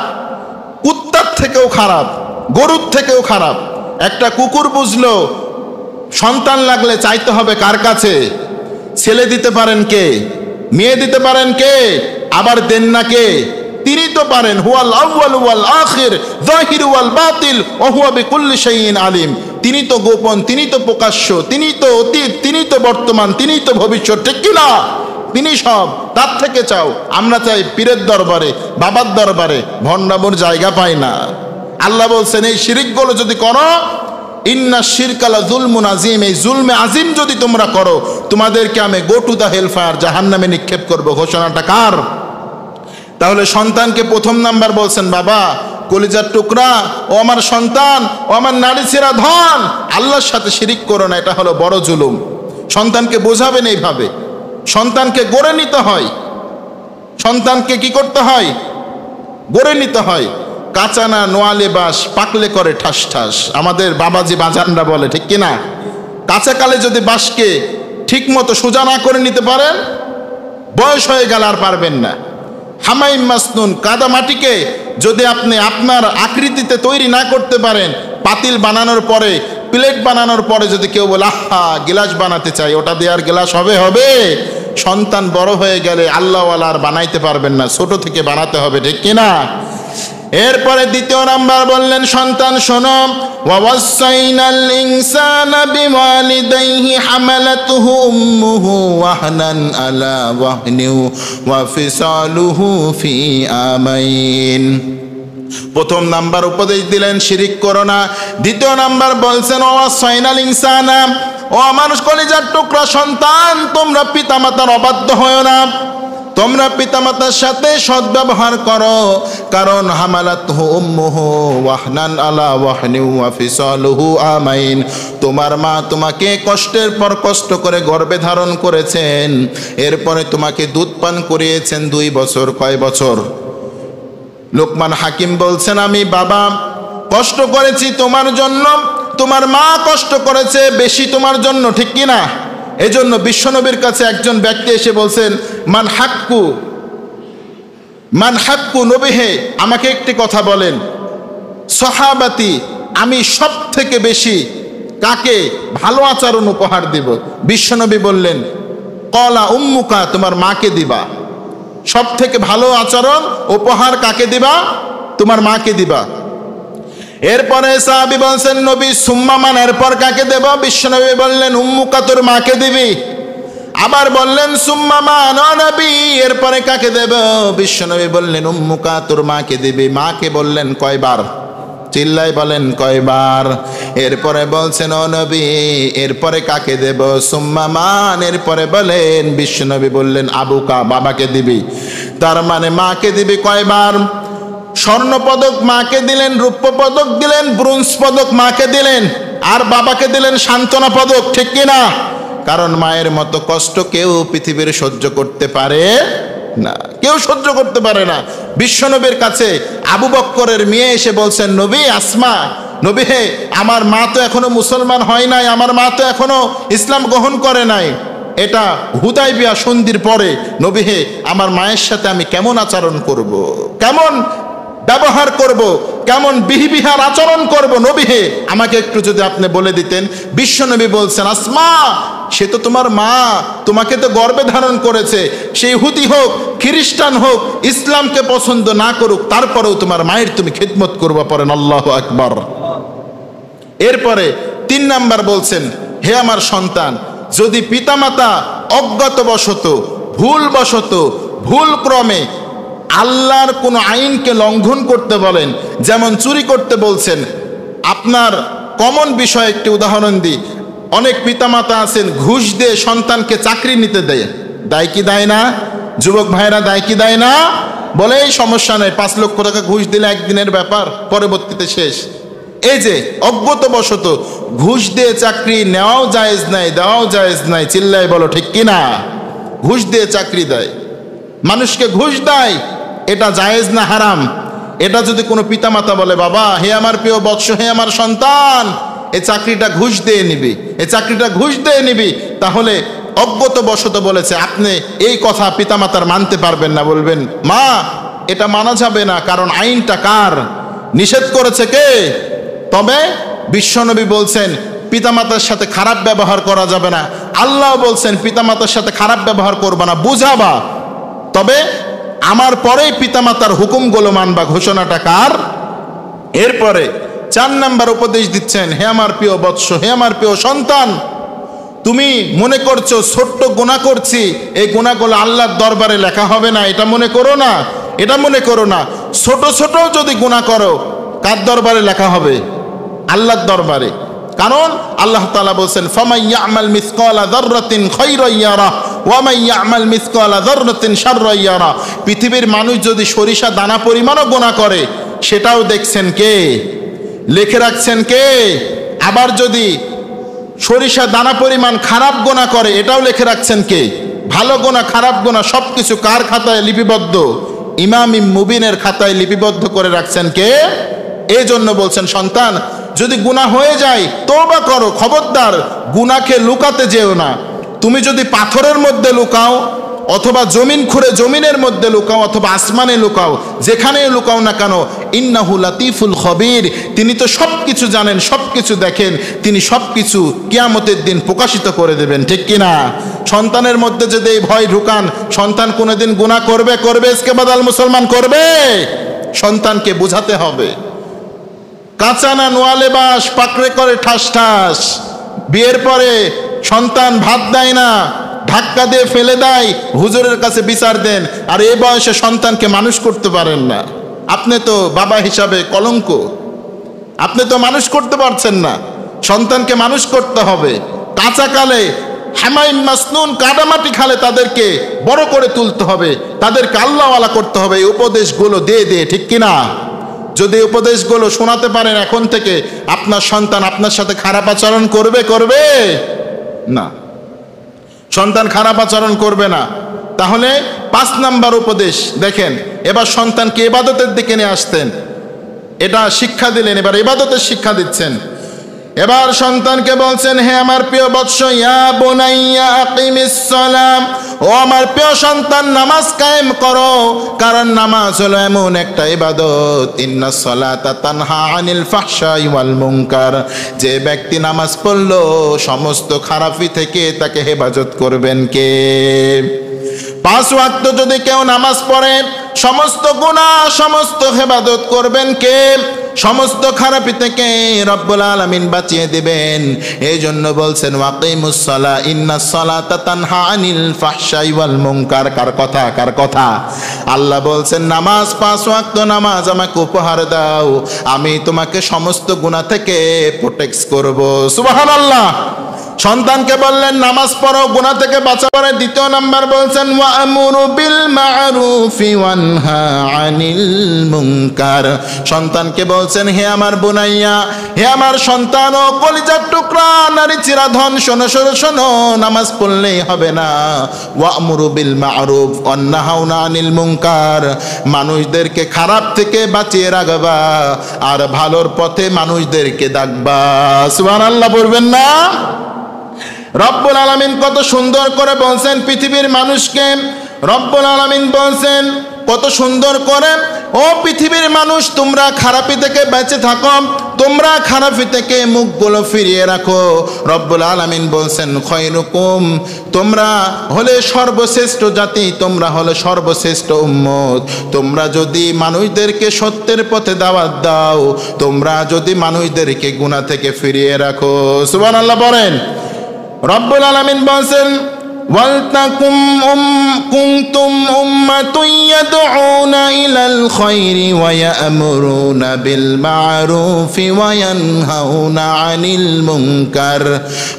S1: কুত্তার থেকেও খারাপ, গরুর থেকেও খারাপ। একটা কুকুর বুঝলো সন্তান লাগলে চাইতে হবে কার কাছে? ছেলে দিতে পারেন কে? মেয়ে দিতে পারেন কে? আবার দেন না কে? তিনি তো পারেন। হুয়াল আউয়াল ওয়াল আখির যাহির ওয়াল বাতিল ওয়া হুয়া বিকুল্লি শাইইন আলিম। তিনি তো গোপন, তিনি তো প্রকাশ্য, তিনি তো অতীত, তিনি তো বর্তমান, তিনি তো ভবিষ্যৎ, ঠিক কি না? তিনি সব। তার থেকে চাও। আমরা চাই পীরের দরবারে, বাবার দরবারে, ভণ্ডামোর জায়গা পাই না। আল্লাহ বলছেন এই শিরকগুলো যদি করো, ইন্না শিরকালা যুলমুন আযীম, এই জুলমে আযীম যদি তোমরা করো তোমাদেরকে আমি গো টু দ্য হেলফায়ার, জাহান্নামে নিক্ষেপ করব। ঘোষণাটা কার? তাহলে সন্তানকে প্রথম নাম্বার বলছেন, বাবা কলিজার টুকরা, ও আমার সন্তান, ও আমার নারী ছেঁড়া ধন, আল্লাহর সাথে শিরিক করো না, এটা হলো বড় জুলুম। সন্তানকে বোঝাবেন এইভাবে। সন্তানকে গড়ে নিতে হয়। সন্তানকে কি করতে হয়? গড়ে নিতে হয়। কাঁচা না নোয়ালে বাস, পাকলে করে ঠাস ঠাস, আমাদের বাবাজি বাজানরা বলে, ঠিক কিনা? কাঁচাকালে যদি বাসকে ঠিক মতো সোজা না করে নিতে পারেন, বয়স হয়ে গেলে আর পারবেন না। হামাইম মাসনুন, কাদা মাটিকে যদি আপনি আপনার আকৃতিতে তৈরি না করতে পারেন, পাতিল বানানোর পরে, প্লেট বানানোর পরে যদি কেউ বলে আহা গ্লাস বানাতে চাই, ওটা দিয়ে আর গ্লাস হবে? সন্তান বড় হয়ে গেলে আল্লাহওয়ালা আর বানাইতে পারবেন না, ছোট থেকে বানাতে হবে, ঠিক কিনা? এরপরে দ্বিতীয় নাম্বার বললেন, সন্তান শোনো, ওয়াসাইনাল ইনসানা বিওয়ালিদাইহি হামালাতুহু উম্মুহু ওয়াহনান আলা ওয়াহনিন ওয়া ফিসালুহু ফি আমাইন। প্রথম নাম্বার উপদেশ দিলেন শিরিক করো না। দ্বিতীয় নাম্বার বলছেন ওয়াসাইনাল ইনসানা, ও আমার কলিজার টুকরা সন্তান, তোমরা পিতামাতার অবাধ্য হয় না, তোমরা পিতামাতার সাথে সদ্ব্যবহার করো। কারণ হামালাতহু উম্মুহু ওয়াহনান আলা ওয়াহনিন ওয়া ফিসালুহু আমাইন, তোমার মা তোমাকে কষ্টের পর কষ্ট করে গর্ভে ধারণ করেছেন, এরপরে তোমাকে দুধ পান করিয়েছেন 2 বছর। কয় বছর? লোকমান হাকিম বলছেন, আমি বাবা কষ্ট করেছি তোমার জন্য, তোমার মা কষ্ট করেছে বেশি তোমার জন্য, ঠিক কিনা? এজন্য বিশ্বনবীর কাছে একজন ব্যক্তি এসে বলছেন, মান হাক্কু নবী হে, আমাকে একটি কথা বলেন, সাহাবাতি আমি সব থেকে বেশি কাকে ভালো আচরণ উপহার দিব? বিশ্বনবী বললেন, কলা উম্মুকা, তোমার মাকে দিবা। সব থেকে ভালো আচরণ উপহার কাকে দিবা? তোমার মাকে দিবা। এরপরে সাহাবী বলছেন, নবী সুম্মা মান, এরপর কাকে দেব? বিশ্বনবী বললেন, উম্মুকা, তোর মাকে দিবি। আবার বললেন সুম্মা মান, ও নবী এরপরে কাকে দেব? বিশ্বনবী বললেন, উম্মুকা, তোর মাকে দিবি। মাকে বললেন কয়বার? চিল্লাই বলেন কয়বার? এরপরে বলছেন, ও নবী এরপরে কাকে দেব? সুম্মা মান, এরপরে বলেন, বিশ্বনবী বললেন আবুকা, বাবাকে দিবি। তার মানে মাকে দিবি কয়বার? স্বর্ণ পদক মাকে দিলেন, রৌপ্য পদক দিলেন, ব্রোঞ্জ পদক মাকে দিলেন, আর বাবাকে দিলেন সান্ত্বনা পদক, ঠিক কিনা? কারণ মায়ের মতো কষ্ট কেউ পৃথিবীর সহ্য করতে পারে না, কেউ সহ্য করতে পারে না। বিশ্বনবীর কাছে আবু বক্করের মেয়ে এসে বলছেন, নবী আসমা, নবী হে, আমার মা তো এখনো মুসলমান হয় নাই, আমার মা তো এখনো ইসলাম গ্রহণ করে নাই। এটা হুদাইবিয়া সন্ধির পরে, নবী হে, আমার মায়ের সাথে আমি কেমন আচরণ করব, কেমন ব্যবহার করব, কেমন বিহিবিহার আচরণ করব, নবী হে আমাকে একটু যদি আপনি বলে দিতেন। বিশ্বনবী বলছেন, আসমা সে তো তোমার মা, তোমাকে তো গর্ভে ধারণ করেছে, সে ইহুদি হোক খ্রিস্টান হোক, ইসলামকে পছন্দ না করুক, তারপরেও তোমার মায়ের তুমি খিদমত করবা। পড়েন আল্লাহু আকবার। এরপরে 3 নাম্বার বলছেন, হে আমার সন্তান, যদি পিতামাতা অজ্ঞাতবশত, ভুলবশত, ভুল ক্রমে আল্লাহর কোন আইনকে লঙ্ঘন করতে বলেন, যেমন চুরি করতে বলছেন, আপনার কমন বিষয় একটি উদাহরণ দিই, অনেক পিতামাতা আছেন ঘুষ দিয়ে সন্তানকে চাকরি নিতে দেয়, দেয় কি দেয় না? যুবক ভাইরা দেয় কি দেয় না? বলে এই সমস্যা নেই, 5 লক্ষ টাকা ঘুষ দিলে একদিনের ব্যাপার, পরবর্তীতে শেষ। এই যে অজ্ঞতাবশত ঘুষ দিয়ে চাকরি নেওয়াও জায়েজ নাই, দেওয়াও জায়েজ নাই, চিল্লাই বলো ঠিক কিনা? ঘুষ দিয়ে চাকরি দেয়, মানুষকে ঘুষ দেয়, এটা জায়েজ না হারাম? এটা যদি কোনো পিতামাতা বলে বাবা হে আমার প্রিয় বৎস, হে আমার সন্তান, এই চাকরিটা ঘুষ দিয়ে নিবি, এই চাকরিটা ঘুষ দিয়ে নিবি, তাহলে অজ্ঞতাবশত বলেছে, আপনি এই কথা পিতামাতার মানতে পারবেন না, বলবেন মা এটা মানা যাবে না, কারণ আইনটা কার? নিষেধ করেছে কে? তবে বিশ্বনবী বলছেন পিতামাতার সাথে খারাপ ব্যবহার করা যাবে না, আল্লাহ বলছেন পিতামাতার সাথে খারাপ ব্যবহার করবা না, বুঝাবা, তবে আমার পরেই পিতামাতার হুকুমগুলো মানবা, ঘোষণাটা কার? এরপরে 4 নাম্বার উপদেশ দিচ্ছেন, হে আমার প্রিয় বৎস, হে আমার প্রিয় সন্তান, তুমি মনে করছো ছোট্ট গুনাহ করছি, এই গুনাহগুলো আল্লাহর দরবারে লেখা হবে না, এটা মনে করো না, এটা মনে করো না। ছোট ছোট যদি গুনাহ করো কার দরবারে লেখা হবে? আল্লাহর দরবারে। কারণ আল্লাহ তাআলা বলেন ফামান ইয়ামাল মিসকালা যাররাতিন খায়রান ইয়ারা ওয়া মান ইয়ামাল মিসকালা যাররাতিন শাররান ইয়ারা। পৃথিবীর মানুষ যদি সরিষা দানা পরিমাণও গুনাহ করে সেটাও দেখছেন কে? লিখে রাখছেন কে? আবার যদি সরিষা দানা পরিমাণ খারাপ গুনাহ করে এটাও লিখে রাখছেন কে? ভালো গুনাহ খারাপ গুনাহ সবকিছু কার খাতায় লিপিবদ্ধ? ইমাম মুবিনের খাতায় লিপিবদ্ধ করে রাখছেন কে? এই জন্য বলছেন সন্তান যদি গুনাহ হয়ে যায় তওবা করো, খবরদার গুনাহকে লুকাতে যেও না। তুমি যদি পাথরের মধ্যে লুকাও, অথবা জমিন খুঁড়ে জমিনের মধ্যে লুকাও, অথবা আসমানে লুকাও, যেখানে লুকাও না কেন, ইন্নাহু লাতিফুল খবির, তিনি তো সব কিছু জানেন, সব কিছু দেখেন, তিনি সব কিছু কিয়ামতের দিন প্রকাশিত করে দেবেন, ঠিক কিনা? সন্তানের মধ্যে যদি এই ভয় ঢুকান, সন্তান কোনোদিন গুনাহ করবে করবে ইসকে বাদাল মুসলমান করবে? সন্তানকে বোঝাতে হবে। কাঁচা না নোয়ালে বাস, পাকড়ে করে ঠাস ঠাস। বিয়ের পরে সন্তান ভাত দেয় না, ধাক্কা দিয়ে ফেলে দেয়, হুজুরের কাছে বিচার দেন, আর এই বয়সে সন্তানকে মানুষ করতে পারেন না। আপনি তো বাবা হিসাবে কলঙ্ক, আপনি তো মানুষ করতে পারছেন না, সন্তানকে মানুষ করতে হবে। কাঁচাকালে হামাইম মাসনুন কাদামাটি খালে তাদেরকে বড় করে তুলতে হবে, তাদেরকে আল্লাহওয়ালা করতে হবে। এই উপদেশগুলো দিয়ে দিয়ে, ঠিক কিনা? যদি উপদেশগুলো শোনাতে পারেন এখন থেকে, আপনার সন্তান আপনার সাথে খারাপ আচরণ করবে করবে না, সন্তান খারাপ আচরণ করবে না। তাহলে 5 নাম্বার উপদেশ দেখেন, এবার সন্তানকে ইবাদতের দিকে নিয়ে আসতেন, এটা শিক্ষা দিলেন, এবার ইবাদতের শিক্ষা দিচ্ছেন। এবার সন্তানকে বলছেন হে আমার প্রিয় বৎস, ইয়া বুনাইয়া আকিমিস সালাম, ও আমার প্রিয় সন্তান নামাজ কায়েম করো, কারণ নামাজ হলো এমন একটা ইবাদত, ইন্নাস সালাতা তানহা আনিল ফাহশাই ওয়াল মুনকার, যে ব্যক্তি নামাজ পড়লো সমস্ত খারাপি থেকে তাকে হেফাজত করবেন কে? 5 ওয়াক্ত যদি কেউ নামাজ পড়ে সমস্ত গুনাহ সমস্ত হেফাজত করবেন কে? সমস্ত খারাপি থেকে রব্বুল আলামিন বাঁচিয়ে দিবেন। এই জন্য বলছেন ওয়াকিমুস সালাহ ইন্নাস সালাতা তানহা আনিল ফাহশাই ওয়াল মুনকার। কার কথা? কার কথা? আল্লাহ বলছেন নামাজ, 5 ওয়াক্ত নামাজ আমাকে উপহার দাও, আমি তোমাকে সমস্ত গুনাহ থেকে প্রোটেক্ট করব। সুবহানাল্লাহ। সন্তানকে বললেন নামাজ পড়ো, গুনাহ থেকে বাঁচাবার। দ্বিতীয় নাম্বার বলছেন ওয়া'মুরু বিল মা'রুফি ওয়ানহা আনিল মুনকার। সন্তানকে বলছেন হে আমার বুনাইয়া, হে আমার সন্তান ও কলিজার টুকরা নারী চিরাধন, শোনো শোনো শোনো, নামাজ পড়লেই হবে না। ওয়া'মুরু বিল মা'রুফ ওয়ানহাউনা আনিল মুনকার, মানুষদেরকে খারাপ থেকে বাঁচিয়ে রাখবা আর ভালোর পথে মানুষদেরকে ডাকবা। সুবহানাল্লাহ বলবেন না? রব্বুল আলামিন কত সুন্দর করে বলছেন পৃথিবীর মানুষকে, রব্বুল আলামিন বলছেন কত সুন্দর করে, ও পৃথিবীর মানুষ তোমরা খারাপি থেকে বেঁচে থাকো, তোমরা খারাপি থেকে মুখগুলো ফিরিয়ে রাখো। রব্বুল আলামিন বলছেন খয়রুকুম, তোমরা হলে সর্বশ্রেষ্ঠ জাতি, তোমরা হলে সর্বশ্রেষ্ঠ উম্মত। তোমরা যদি মানুষদেরকে সত্যের পথে দাওয়াত দাও, তোমরা যদি মানুষদেরকে গুনাহ থেকে ফিরিয়ে রাখো। সুবহানাল্লাহ বলেন। রব্বুল আলামিন বলছেন ওয়ালতাকুম কুনতুম উম্মাতুন ইয়াদউনা ইলাল খায়রি ওয়া ইয়া'মুরুনা বিল মা'রুফি ওয়া ইয়ানহাউনা আনিল মুনকার।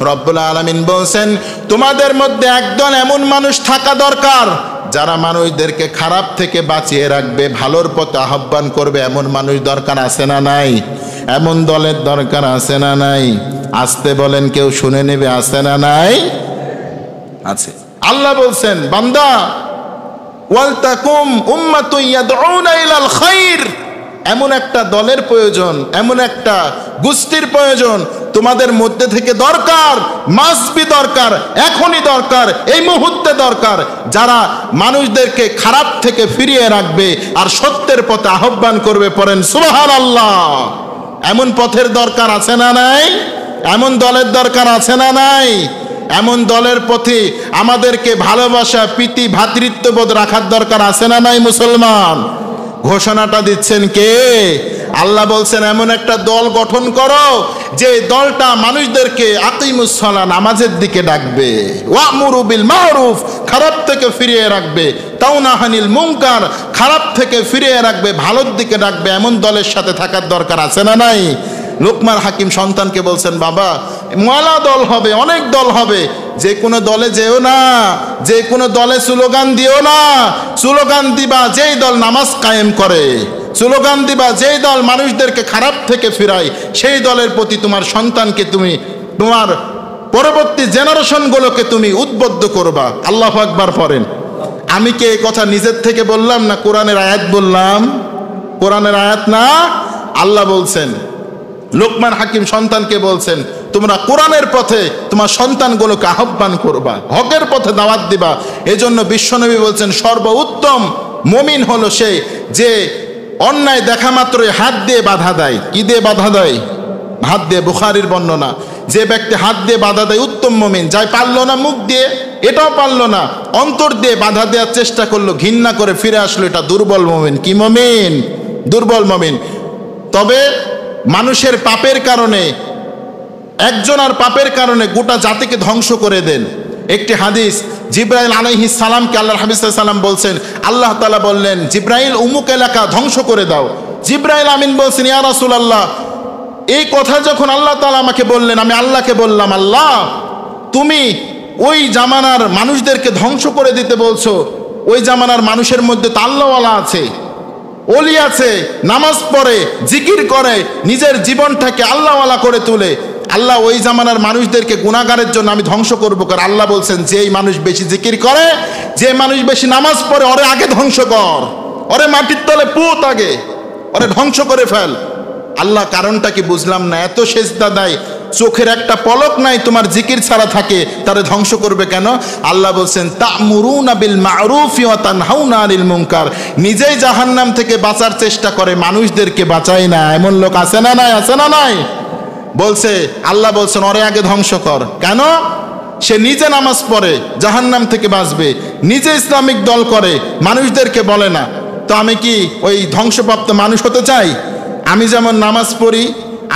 S1: রব্বুল আলামিন বলেন তোমাদের মধ্যে একদল এমন মানুষ থাকা দরকার যারা মানুষদেরকে খারাপ থেকে বাঁচিয়ে রাখবে, ভালোর পথে আহ্বান করবে। এমন মানুষ দরকার আছে না নাই? এমন দলের দরকার আছে না নাই? আসতে বলেন, কেউ শুনে নেবে, আছে না নাই? আছে। আল্লাহ বলছেন বান্দা ওয়ালতাকুম উম্মাতুন ইয়াদউনা ইলাল খায়র, এমন একটা দলের প্রয়োজন, এমন একটা গোষ্ঠীর প্রয়োজন তোমাদের মধ্যে থেকে দরকার, মাসবি দরকার, এখনই দরকার, এই মুহূর্তে দরকার, যারা মানুষদেরকে খারাপ থেকে ফিরিয়ে রাখবে আর সত্যের পথে আহ্বান করবে। পড়েন সুবহানাল্লাহ। এমন পথের দরকার আছে না নাই? এমন দলের দরকার আছে না নাই? এমন দলের পথে আমাদেরকে ভালোবাসা, প্রীতি, ভ্রাতৃত্ববোধ রাখার দরকার আছে না নাই? মুসলমান, ঘোষণাটা দিচ্ছেন কে? আল্লাহ বলছেন এমন একটা দল গঠন করো যে দলটা মানুষদেরকে আকিমুস সালাহ, নামাজের দিকে ডাকবে, ওয়া'মুরু বিল মা'রুফ, খারাপ থেকে ফিরিয়ে রাখবে, তাওনাহানিল মুনকার, খারাপ থেকে ফিরিয়ে রাখবে, ভালোর দিকে ডাকবে। এমন দলের সাথে থাকার দরকার আছে না নাই? লোকমান হাকিম সন্তানকে বলছেন বাবা মেলা দল হবে, অনেক দল হবে, যে কোনো দলে যেও না, যে কোনো দলে স্লোগান দিও না। স্লোগান দিবা যেই দল নামাজ কায়েম করে, স্লোগান দিবা যেই দল মানুষদেরকে খারাপ থেকে ফিরায়, সেই দলের প্রতি তোমার সন্তানকে তুমি, তোমার পরবর্তী জেনারেশনগুলোকে তুমি উদ্বুদ্ধ করবা। আল্লাহু আকবার পড়েন। আমি কি এই কথা নিজের থেকে বললাম না কোরআনের আয়াত বললাম? কোরআনের আয়াত না? আল্লাহ বলছেন, লোকমান হাকিম সন্তানকে বলছেন তোমরা কোরআনের পথে তোমার সন্তানগুলোকে আহ্বান করবা, হকের পথে দাওয়াত দিবা। এজন্য বিশ্বনবী বলছেন সর্বোত্তম মুমিন হলো সে যে অন্যায় দেখা মাত্রই হাত দিয়ে বাধা দেয়। কি দিয়ে বাধা দেয়? হাত দিয়ে। বুখারীর বর্ণনা, যে ব্যক্তি হাত দিয়ে বাধা দেয় উত্তম মুমিন। যাই পারলো না মুখ দিয়ে, এটাও পারলো না, অন্তর দিয়ে বাধা দেওয়ার চেষ্টা করলো, ঘৃণা করে ফিরে আসলো, এটা দুর্বল মুমিন। কি মুমিন? দুর্বল মুমিন। তবে মানুষের পাপের কারণে, একজনের পাপের কারণে গোটা জাতিকে ধ্বংস করে দেন। একটি হাদিস, জিব্রাইল আলাইহিস সালামকে আল্লাহর হাবিব সাল্লাল্লাহু আলাইহি ওয়াসাল্লাম বলছেন, আল্লাহ তাআলা বললেন জিব্রাইল উমুক এলাকা ধ্বংস করে দাও। জিব্রাইল আমিন বলছেন ইয়া রাসূলুল্লাহ, এই কথা যখন আল্লাহ তাআলা আমাকে বললেন, আমি আল্লাহকে বললাম আল্লাহ তুমি ওই জামানার মানুষদেরকে ধ্বংস করে দিতে বলছো, ওই জামানার মানুষের মধ্যে তো আল্লাহওয়ালা আছে, ওলি আছে, নামাজ পড়ে, জিকির করে, নিজের জীবনটাকে আল্লাহওয়ালা করে তোলে। আল্লাহ ওই জামানার মানুষদেরকে গুনাহগারের জন্য আমি ধ্বংস করবো। কারণ আল্লাহ বলছেন যেই মানুষ বেশি জিকির করে, যে মানুষ বেশি নামাজ পড়ে, ওরে আগে ধ্বংস কর, ওরে মাটির তলে পুঁত, আগে ওরে ধ্বংস করে ফেল। আল্লাহ কারণটা কি বুঝলাম না, এত সেজদা দেয়, চোখের একটা পলক নাই তোমার জিকির ছাড়া থাকে, তারে ধ্বংস করবে কেন? আল্লাহ বলছেন তা'মুরুনা বিল মা'রুফি ওয়া তানহাউনা আনিল মুনকার, নিজেই জাহান্নাম থেকে বাঁচার চেষ্টা করে, মানুষদেরকে বাঁচায় না। এমন লোক আছে না নাই? আছে না নাই? বলছে আল্লাহ বলছেন ওরে আগে ধ্বংস কর। কেন? সে নিজে নামাজ পড়ে, জাহান্নাম থেকে বাঁচবে, নিজে ইসলামিক দল করে, মানুষদেরকে বলে না। তো আমি কি ওই ধ্বংসপ্রাপ্ত মানুষ হতে চাই? আমি যেমন নামাজ পড়ি,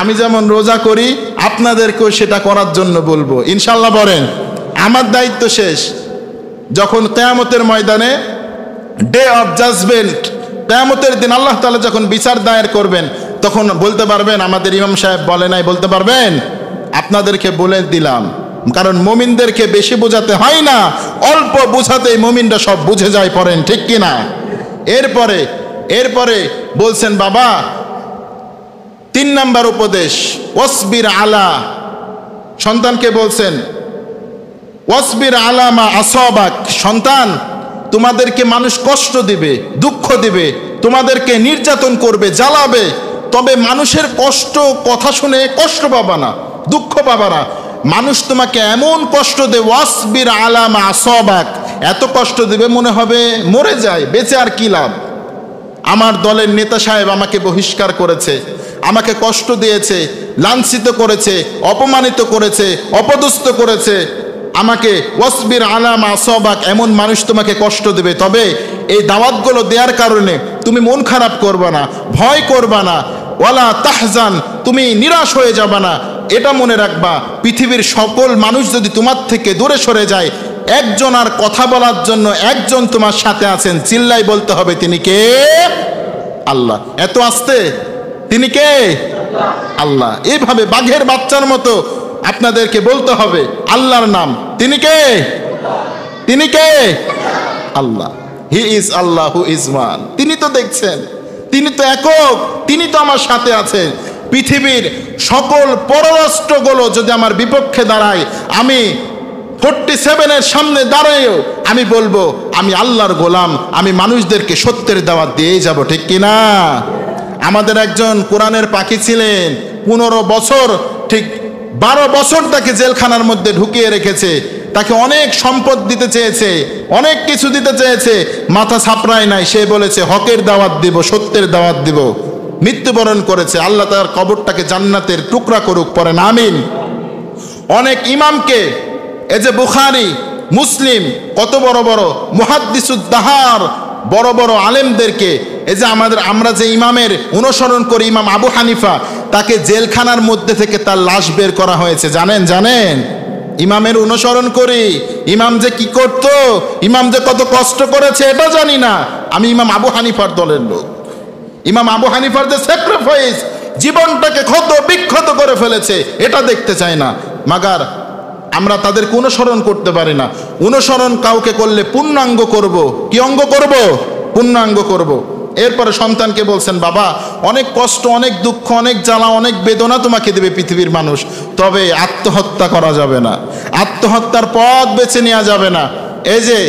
S1: আমি যেমন রোজা করি, আপনাদেরকেও সেটা করার জন্য বলবো ইনশাল্লাহ। বলেন আমার দায়িত্ব শেষ। যখন কিয়ামতের ময়দানে, ডে অফ জাজমেন্ট, কিয়ামতের দিন আল্লাহ তাআলা যখন বিচার দায়ের করবেন, তখন বলতে পারবেন আমাদের ইমাম সাহেব বলে নাই? বলতে পারবেন? আপনাদেরকে বলে দিলাম, কারণ মুমিনদেরকে বেশি বোঝাতে হয় না, অল্প বোঝাতেই মুমিনরা সব বুঝে যায়। পড়েন ঠিক কিনা? এরপরে বলছেন বাবা 3 নাম্বার উপদেশ, ওয়াসবির আলা, সন্তানকে বলছেন ওয়াসবির আলা মা আসাবাক, সন্তান তোমাদেরকে মানুষ কষ্ট দিবে, দুঃখ দিবে, তোমাদেরকে নির্যাতন করবে, জ্বালাবে, তবে মানুষের কষ্ট কথা শুনে কষ্ট পাবা না, দুঃখ পাবা না। মানুষ তোমাকে এমন কষ্ট দেবে, ওয়াসবির আলা মা আসাবাক, এত কষ্ট দিবে মনে হবে মরে যায়, বেঁচে আর কি লাভ। আমার দলের নেতা সাহেব আমাকে বহিষ্কার করেছে, আমাকে কষ্ট দিয়েছে, লাঞ্ছিত করেছে, অপমানিত করেছে, অপদস্থ করেছে আমাকে। ওয়াসবির আলা মা আসাবাক, এমন মানুষ তোমাকে কষ্ট দেবে, তবে এই দাওয়াতগুলো দেওয়ার কারণে তুমি মন খারাপ করবা না, ভয় করবা না, ওয়ালা তাহজান, তুমি নিরাশ হয়ে যাবা না। এটা মনে রাখবা, পৃথিবীর সকল মানুষ যদি তোমার থেকে দূরে সরে যায়, একজন আর কথা বলার জন্য একজন তোমার সাথে আছেন, চিল্লাই বলতে হবে তিনি কে? আল্লাহ। এত আস্তে, তিনি কে? আল্লাহ। এইভাবে বাঘের বাচ্চার মতো আপনাদেরকে বলতে হবে আল্লাহর নাম। তিনি কে? তিনি কে? আল্লাহ। He is Allah who is one. তিনি তো দেখছেন, তিনি তো একক, তিনি তো আমার সাথে আছেন। পৃথিবীর সকল পররাষ্ট্রগুলো যদি আমার বিপক্ষে দাঁড়ায়, আমি 47-এর সামনে দাঁড়ায়ও আমি বলবো আমি আল্লাহর গোলাম, আমি মানুষদেরকে সত্যের দাওয়াত দিয়েই যাব, ঠিক কিনা? আমাদের একজন কোরআনের পাখি ছিলেন, 15 বছর, ঠিক 12 বছর তাকে জেলখানার মধ্যে ঢুকিয়ে রেখেছে। তাকে অনেক সম্পদ দিতে চেয়েছে, অনেক কিছু দিতে চেয়েছে, মাথা ছাপড়ায় নাই। সে বলেছে হকের দাওয়াত দিব, সত্যের দাওয়াত দিব। মৃত্যুবরণ করেছে। আল্লাহ তার কবরটাকে জান্নাতের টুকরা করুক, পড়েন আমিন। অনেক ইমামকে, এই যে বুখারী, মুসলিম, কত বড় বড় মুহাদ্দিসুদ্দাহার, বড় বড় আলেমদেরকে, এই যে আমরা যে ইমামের অনুসরণ করি, ইমাম আবু হানিফা, তাকে জেলখানার মধ্যে থেকে তার লাশ বের করা হয়েছে। জানেন? ইমামের অনুসরণ করি। ইমাম যে কি করতো, ইমাম যে কত কষ্ট করেছে এটা জানি না, আমি ইমাম আবু হানিফার দলের লোক। ইমাম আবু হানিফার যে স্যাক্রিফাইস, জীবনটাকে ক্ষত বিক্ষত করে ফেলেছে, এটা দেখতে চাই না। মাগার আমরা তাদেরকে অনুসরণ করতে পারি না। অনুসরণ কাউকে করলে পূর্ণাঙ্গ করব। কি অঙ্গ করব? পূর্ণাঙ্গ করব। এরপরে সন্তানকে বলছেন বাবা অনেক কষ্ট, অনেক দুঃখ, অনেক জ্বালা, অনেক বেদনা তোমাকে দেবে পৃথিবীর মানুষ, তবে আত্মহত্যা করা যাবে না, আত্মহত্যার পথ বেছে নেওয়া যাবে না। এই যে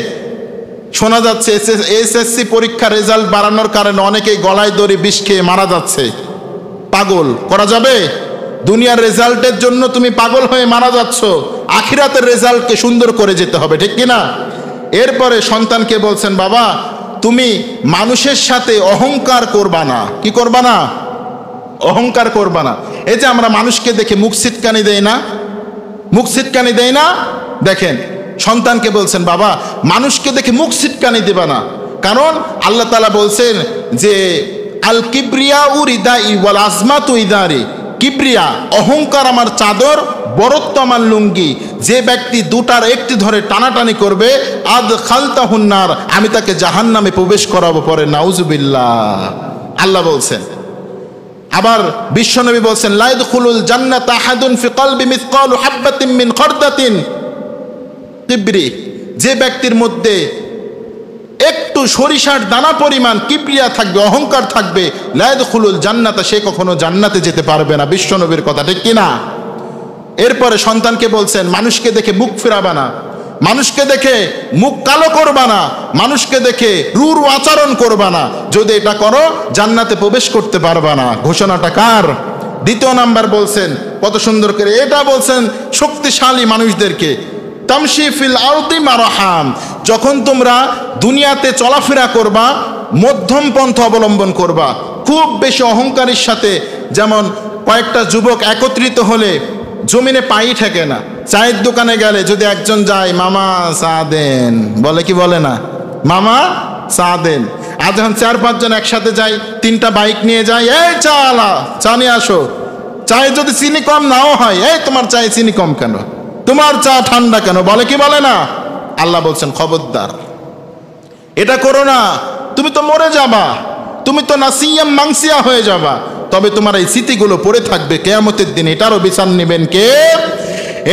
S1: শোনা যাচ্ছে এসএসসি পরীক্ষার রেজাল্ট বাড়ানোর কারণে অনেকেই গলায় দড়ি বিষ খেয়ে মারা যাচ্ছে। পাগল করা যাবে? দুনিয়ার রেজাল্টের জন্য তুমি পাগল হয়ে মারা যাচ্ছ, আখিরাতের রেজাল্টকে সুন্দর করে যেতে হবে, ঠিক কিনা? এরপরে সন্তানকে বলছেন বাবা তুমি মানুষের সাথে অহংকার করবা না। কি করবা না? অহংকার করবা না। এই যে আমরা মানুষকে দেখে মুখ ছিটকানি দেই না, মুখ ছিটকানি দেই না? দেখেন সন্তানকে বলছেন বাবা মানুষকে দেখে মুখ ছিটকানি দেবা না, কারণ আল্লাহ তাআলা বলছেন যে আল কিবরিয়া উরিদাই ওয়াল আজমাতু ইদারি, কিবরিয়া অহংকার আমার চাদর, বরত্ব আমার লুঙ্গি। যে ব্যক্তি দুটার একটি ধরে টানাটানি করবে আদ খালতাহুন্নার, আমি তাকে জাহান্নামে প্রবেশ করাবো। পরে নাউজুবিল্লাহ আল্লাহ বলছেন। আবার বিশ্বনবী বলছেন লা ইয়াদখুলুল জান্নাতা আহাদুন ফি কলবি মিসকালু হাববাতিন মিন খারদাতিন কিবরি, যে ব্যক্তির মধ্যে একটু সরিষার দানা পরিমাণ কিবরিয়া থাকবে, অহংকার থাকবে, লা ইয়াদখুলুল জান্নাতা, সে কখনো জান্নাতে যেতে পারবে না। বিশ্বনবীর কথা, ঠিক কিনা? এরপরে সন্তানকে বলছেন মানুষকে দেখে মুখ ফেরাবা না, মানুষকে দেখে মুখ কালো করবা না, মানুষকে দেখে রূঢ় আচরণ করবা না। যদি এটা করো জান্নাতে প্রবেশ করতে পারবা না। ঘোষণাটা কার? দ্বিতীয় নাম্বার বলছেন কত সুন্দর করে, এটা বলছেন শক্তিশালী মানুষদেরকে, তামশি ফিল আরদি মারহাম, যখন তোমরা দুনিয়াতে চলাফেরা করবা মধ্যম পন্থা অবলম্বন করবা। খুব বেশি অহংকারের সাথে, যেমন কয়েকটা যুবক একত্রিত হলে জমিনে পাই ঠেকে না। চায়ের দোকানে গেলে যদি একজন যায় মামা চা দেন, বলে কি বলে না? মামা চা দেন। আর যখন 4-5 জন একসাথে যায়, 3টা বাইক নিয়ে যায়, এই চা আলা, চা নিয়ে আসো। চায়ে যদি চিনি কম নাও হয়, এই তোমার চায়ে চিনি কম কেন, তোমার চা ঠান্ডা কেন, বলে কি বলে না? আল্লাহ বলছেন খবরদার এটা করো না, তুমি তো মরে যাবা, তুমি তো নাসিয়াম মাংসিয়া হয়ে যাবা। তবে তোমার এই স্মৃতিগুলো পড়ে থাকবে কিয়ামতের দিন, এটারও বিচার নেবেন কে?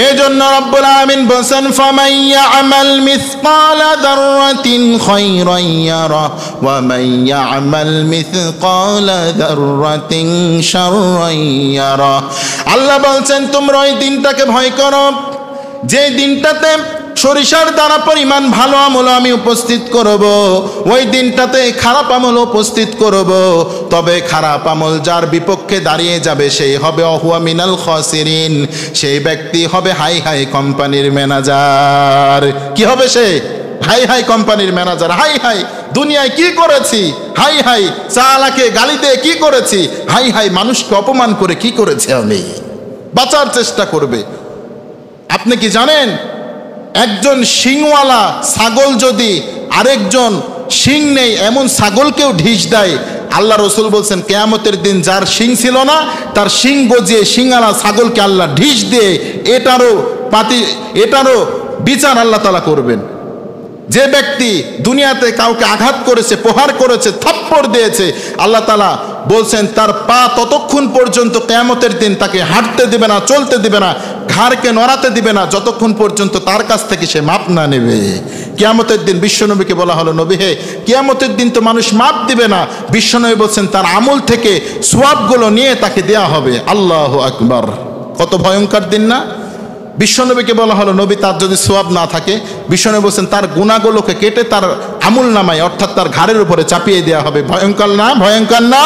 S1: এই জন্য রব্বুল আমিন বলেন ফামান ইয়ামাল মিসকালা যাররাতিন খায়রান ইয়ারা ওয়া মান ইয়ামাল মিসকালা যাররাতিন শাররান ইয়ারা। আল্লাহ বলছেন তোমরা ওই দিনটাকে ভয় করো যে দিনটাতে সরিষার দানা পরিমাণ ভালো আমল আমি উপস্থিত করব, ওই দিনটাতে খারাপ আমল উপস্থিত করব। তবে খারাপ আমল যার বিপক্ষে দাঁড়িয়ে যাবে সেই হবে অহুয়া মিনাল খাসিরিন, সেই ব্যক্তি হবে হাই হাই কোম্পানির ম্যানেজার। কি হবে সে? হাই হাই কোম্পানির ম্যানেজার। হাই হাই দুনিয়ায় কি করেছি, হাই হাই চালাকে গালি দিয়ে কি করেছি, হাই হাই মানুষকে অপমান করে কি করেছি আমি, বাঁচার চেষ্টা করবে। আপনি কি জানেন একজন শিংওয়ালা ছাগল যদি আরেকজন শিং নেই এমন ছাগলকেও ঢিস দেয়, আল্লাহ রসুল বলছেন কিয়ামতের দিন যার শিং ছিল না তার শিং গজিয়ে শিংওয়ালা ছাগলকে আল্লাহ ঢিস দিয়ে এটারও বিচার আল্লাহ তাআলা করবেন। যে ব্যক্তি দুনিয়াতে কাউকে আঘাত করেছে, প্রহার করেছে, থাপ্পড় দিয়েছে, আল্লাহ তাআলা বলছেন তার পা ততক্ষণ পর্যন্ত কিয়ামতের দিন তাকে হাঁটতে দিবে না, চলতে দিবে না, ঘাড়কে নড়াতে দিবে না, যতক্ষণ পর্যন্ত তার কাছ থেকে সে মাপ না নেবে। কিয়ামতের দিন বিশ্বনবীকে বলা হলো, নবী হে, কিয়ামতের দিন তো মানুষ মাপ দিবে না। বিশ্বনবী বলছেন তার আমল থেকে সওয়াবগুলো নিয়ে তাকে দেয়া হবে। আল্লাহু আকবার! কত ভয়ঙ্কর দিন না? বিশ্বনবীকে বলা হলো, নবী তার যদি সওয়াব না থাকে, বিশ্বনবী বলছেন তার গুনাহগুলোকে কেটে তার আমল নামায় অর্থাৎ তার ঘাড়ের উপরে চাপিয়ে দেওয়া হবে। ভয়ঙ্কর না? ভয়ঙ্কর না?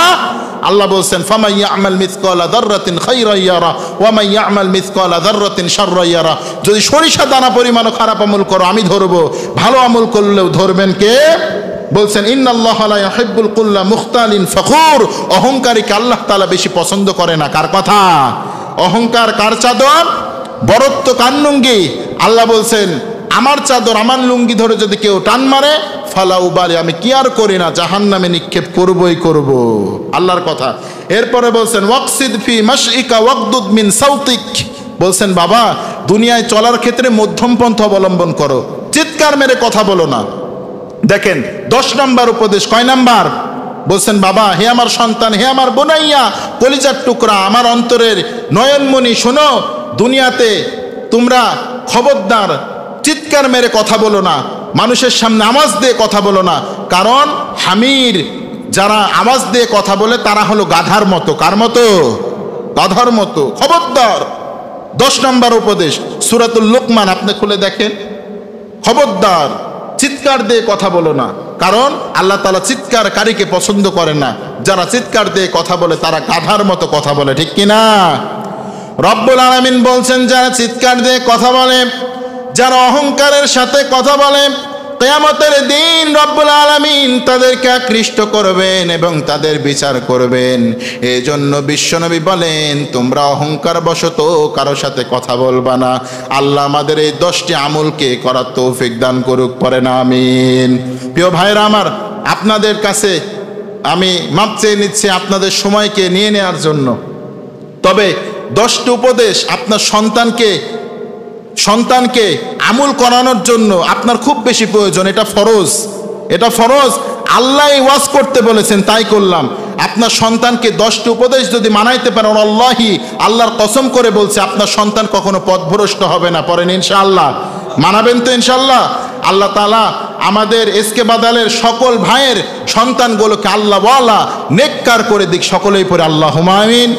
S1: আল্লাহ বলছেন ফামান ইয়ামাল মিসকালা যাররাতিন খায়রান ইয়ারা ওয়া মান ইয়ামাল মিসকালা যাররাতিন শাররান ইয়ারা। যদি সরিষা দানা পরিমাণও খারাপ আমল করো আমি ধরবো, ভালো আমল করলেও ধরবেন কে? বলছেন ইন্নাল্লাহা লা ইউহিব্বুল কুল্লা মুখতালিন ফখুর। অহংকারীকে আল্লাহ তাআলা বেশি পছন্দ করে না। কার কথা? অহংকার কার চাদর? বরত্ব কার লুঙ্গি? আল্লাহ বলছেন আমার চাদর, আমার লুঙ্গি ধরে যদি কেউ টান মারে ফালা উবালি, আমি কি আর করি না, জাহান্নামে নিক্ষেপ করবই করব। আল্লাহর কথা। এরপরে বলছেন ওয়াকসিদ ফি মাশইকা ওয়াগদুদ মিন সাউতিক। বলছেন বাবা, দুনিয়ায় চলার ক্ষেত্রে মধ্যম পন্থা অবলম্বন করো, চিৎকার মেরে কথা বলো না। দেখেন 10 নম্বর উপদেশ। কয় নাম্বার? বলছেন বাবা, হে আমার সন্তান, হে আমার বোনাইয়া, কলিজার টুকরা, আমার অন্তরের নয়নমণি, শোনো, দুনিয়াতে তোমরা খবরদার চিৎকার মেরে কথা বলো না, মানুষের সামনে আওয়াজ দিয়ে কথা বলো না। কারণ হামির, যারা আওয়াজ দিয়ে কথা বলে তারা হলো গাধার মতো। কার মতো? গাধার মতো। খবরদার। 10 নম্বর উপদেশ সূরাতুল লুকমান, আপনি খুলে দেখেন। খবরদার চিৎকার দিয়ে কথা বলো না, কারণ আল্লাহ তাআলা চিৎকারকারীকে পছন্দ করেন না। যারা চিৎকার দিয়ে কথা বলে তারা গাধার মতো কথা বলে, ঠিক কিনা? রব্বুল আলামিন বলছেন যারা চিৎকার দিয়ে কথা বলে, যারা অহংকারের সাথে কথা বলে, কিয়ামতের দিন রব্বুল আলামিন তাদেরকে আকৃষ্ট করবেন এবং তাদের বিচার করবেন। এজন্য বিশ্বনবী বলেন তোমরা অহংকার বশত কারো সাথে কথা বলবা না। আল্লাহ আমাদের এই 10টি আমলকে করার তৌফিক দান করুক, পড়েন আমিন। প্রিয় ভাইরা আমার, আপনাদের কাছে আমি মাপ চেয়ে নিচ্ছি আপনাদের সময়কে নিয়ে নেওয়ার জন্য। তবে 10টি উপদেশ আপনার সন্তানকে আমল করানোর জন্য আপনার খুব বেশি প্রয়োজন। এটা ফরজ, এটা ফরজ। আল্লাহ ওয়াজ করতে বলেছেন, তাই করলাম। আপনার সন্তানকে 10টি উপদেশ যদি মানাইতে পারেন, আল্লাহি, আল্লাহর কসম করে বলছে আপনার সন্তান কখনো পথভ্রষ্ট হবে না। পড়েন ইনশাআল্লাহ। মানাবেন তো ইনশাআল্লাহ? আল্লাহ তাআলা আমাদের এসকে বাদালের সকল ভাইয়ের সন্তানগুলোকে আল্লাহওয়ালা নেককার করে দিক। সকলেই পড়ে আল্লাহুম্মা আমিন।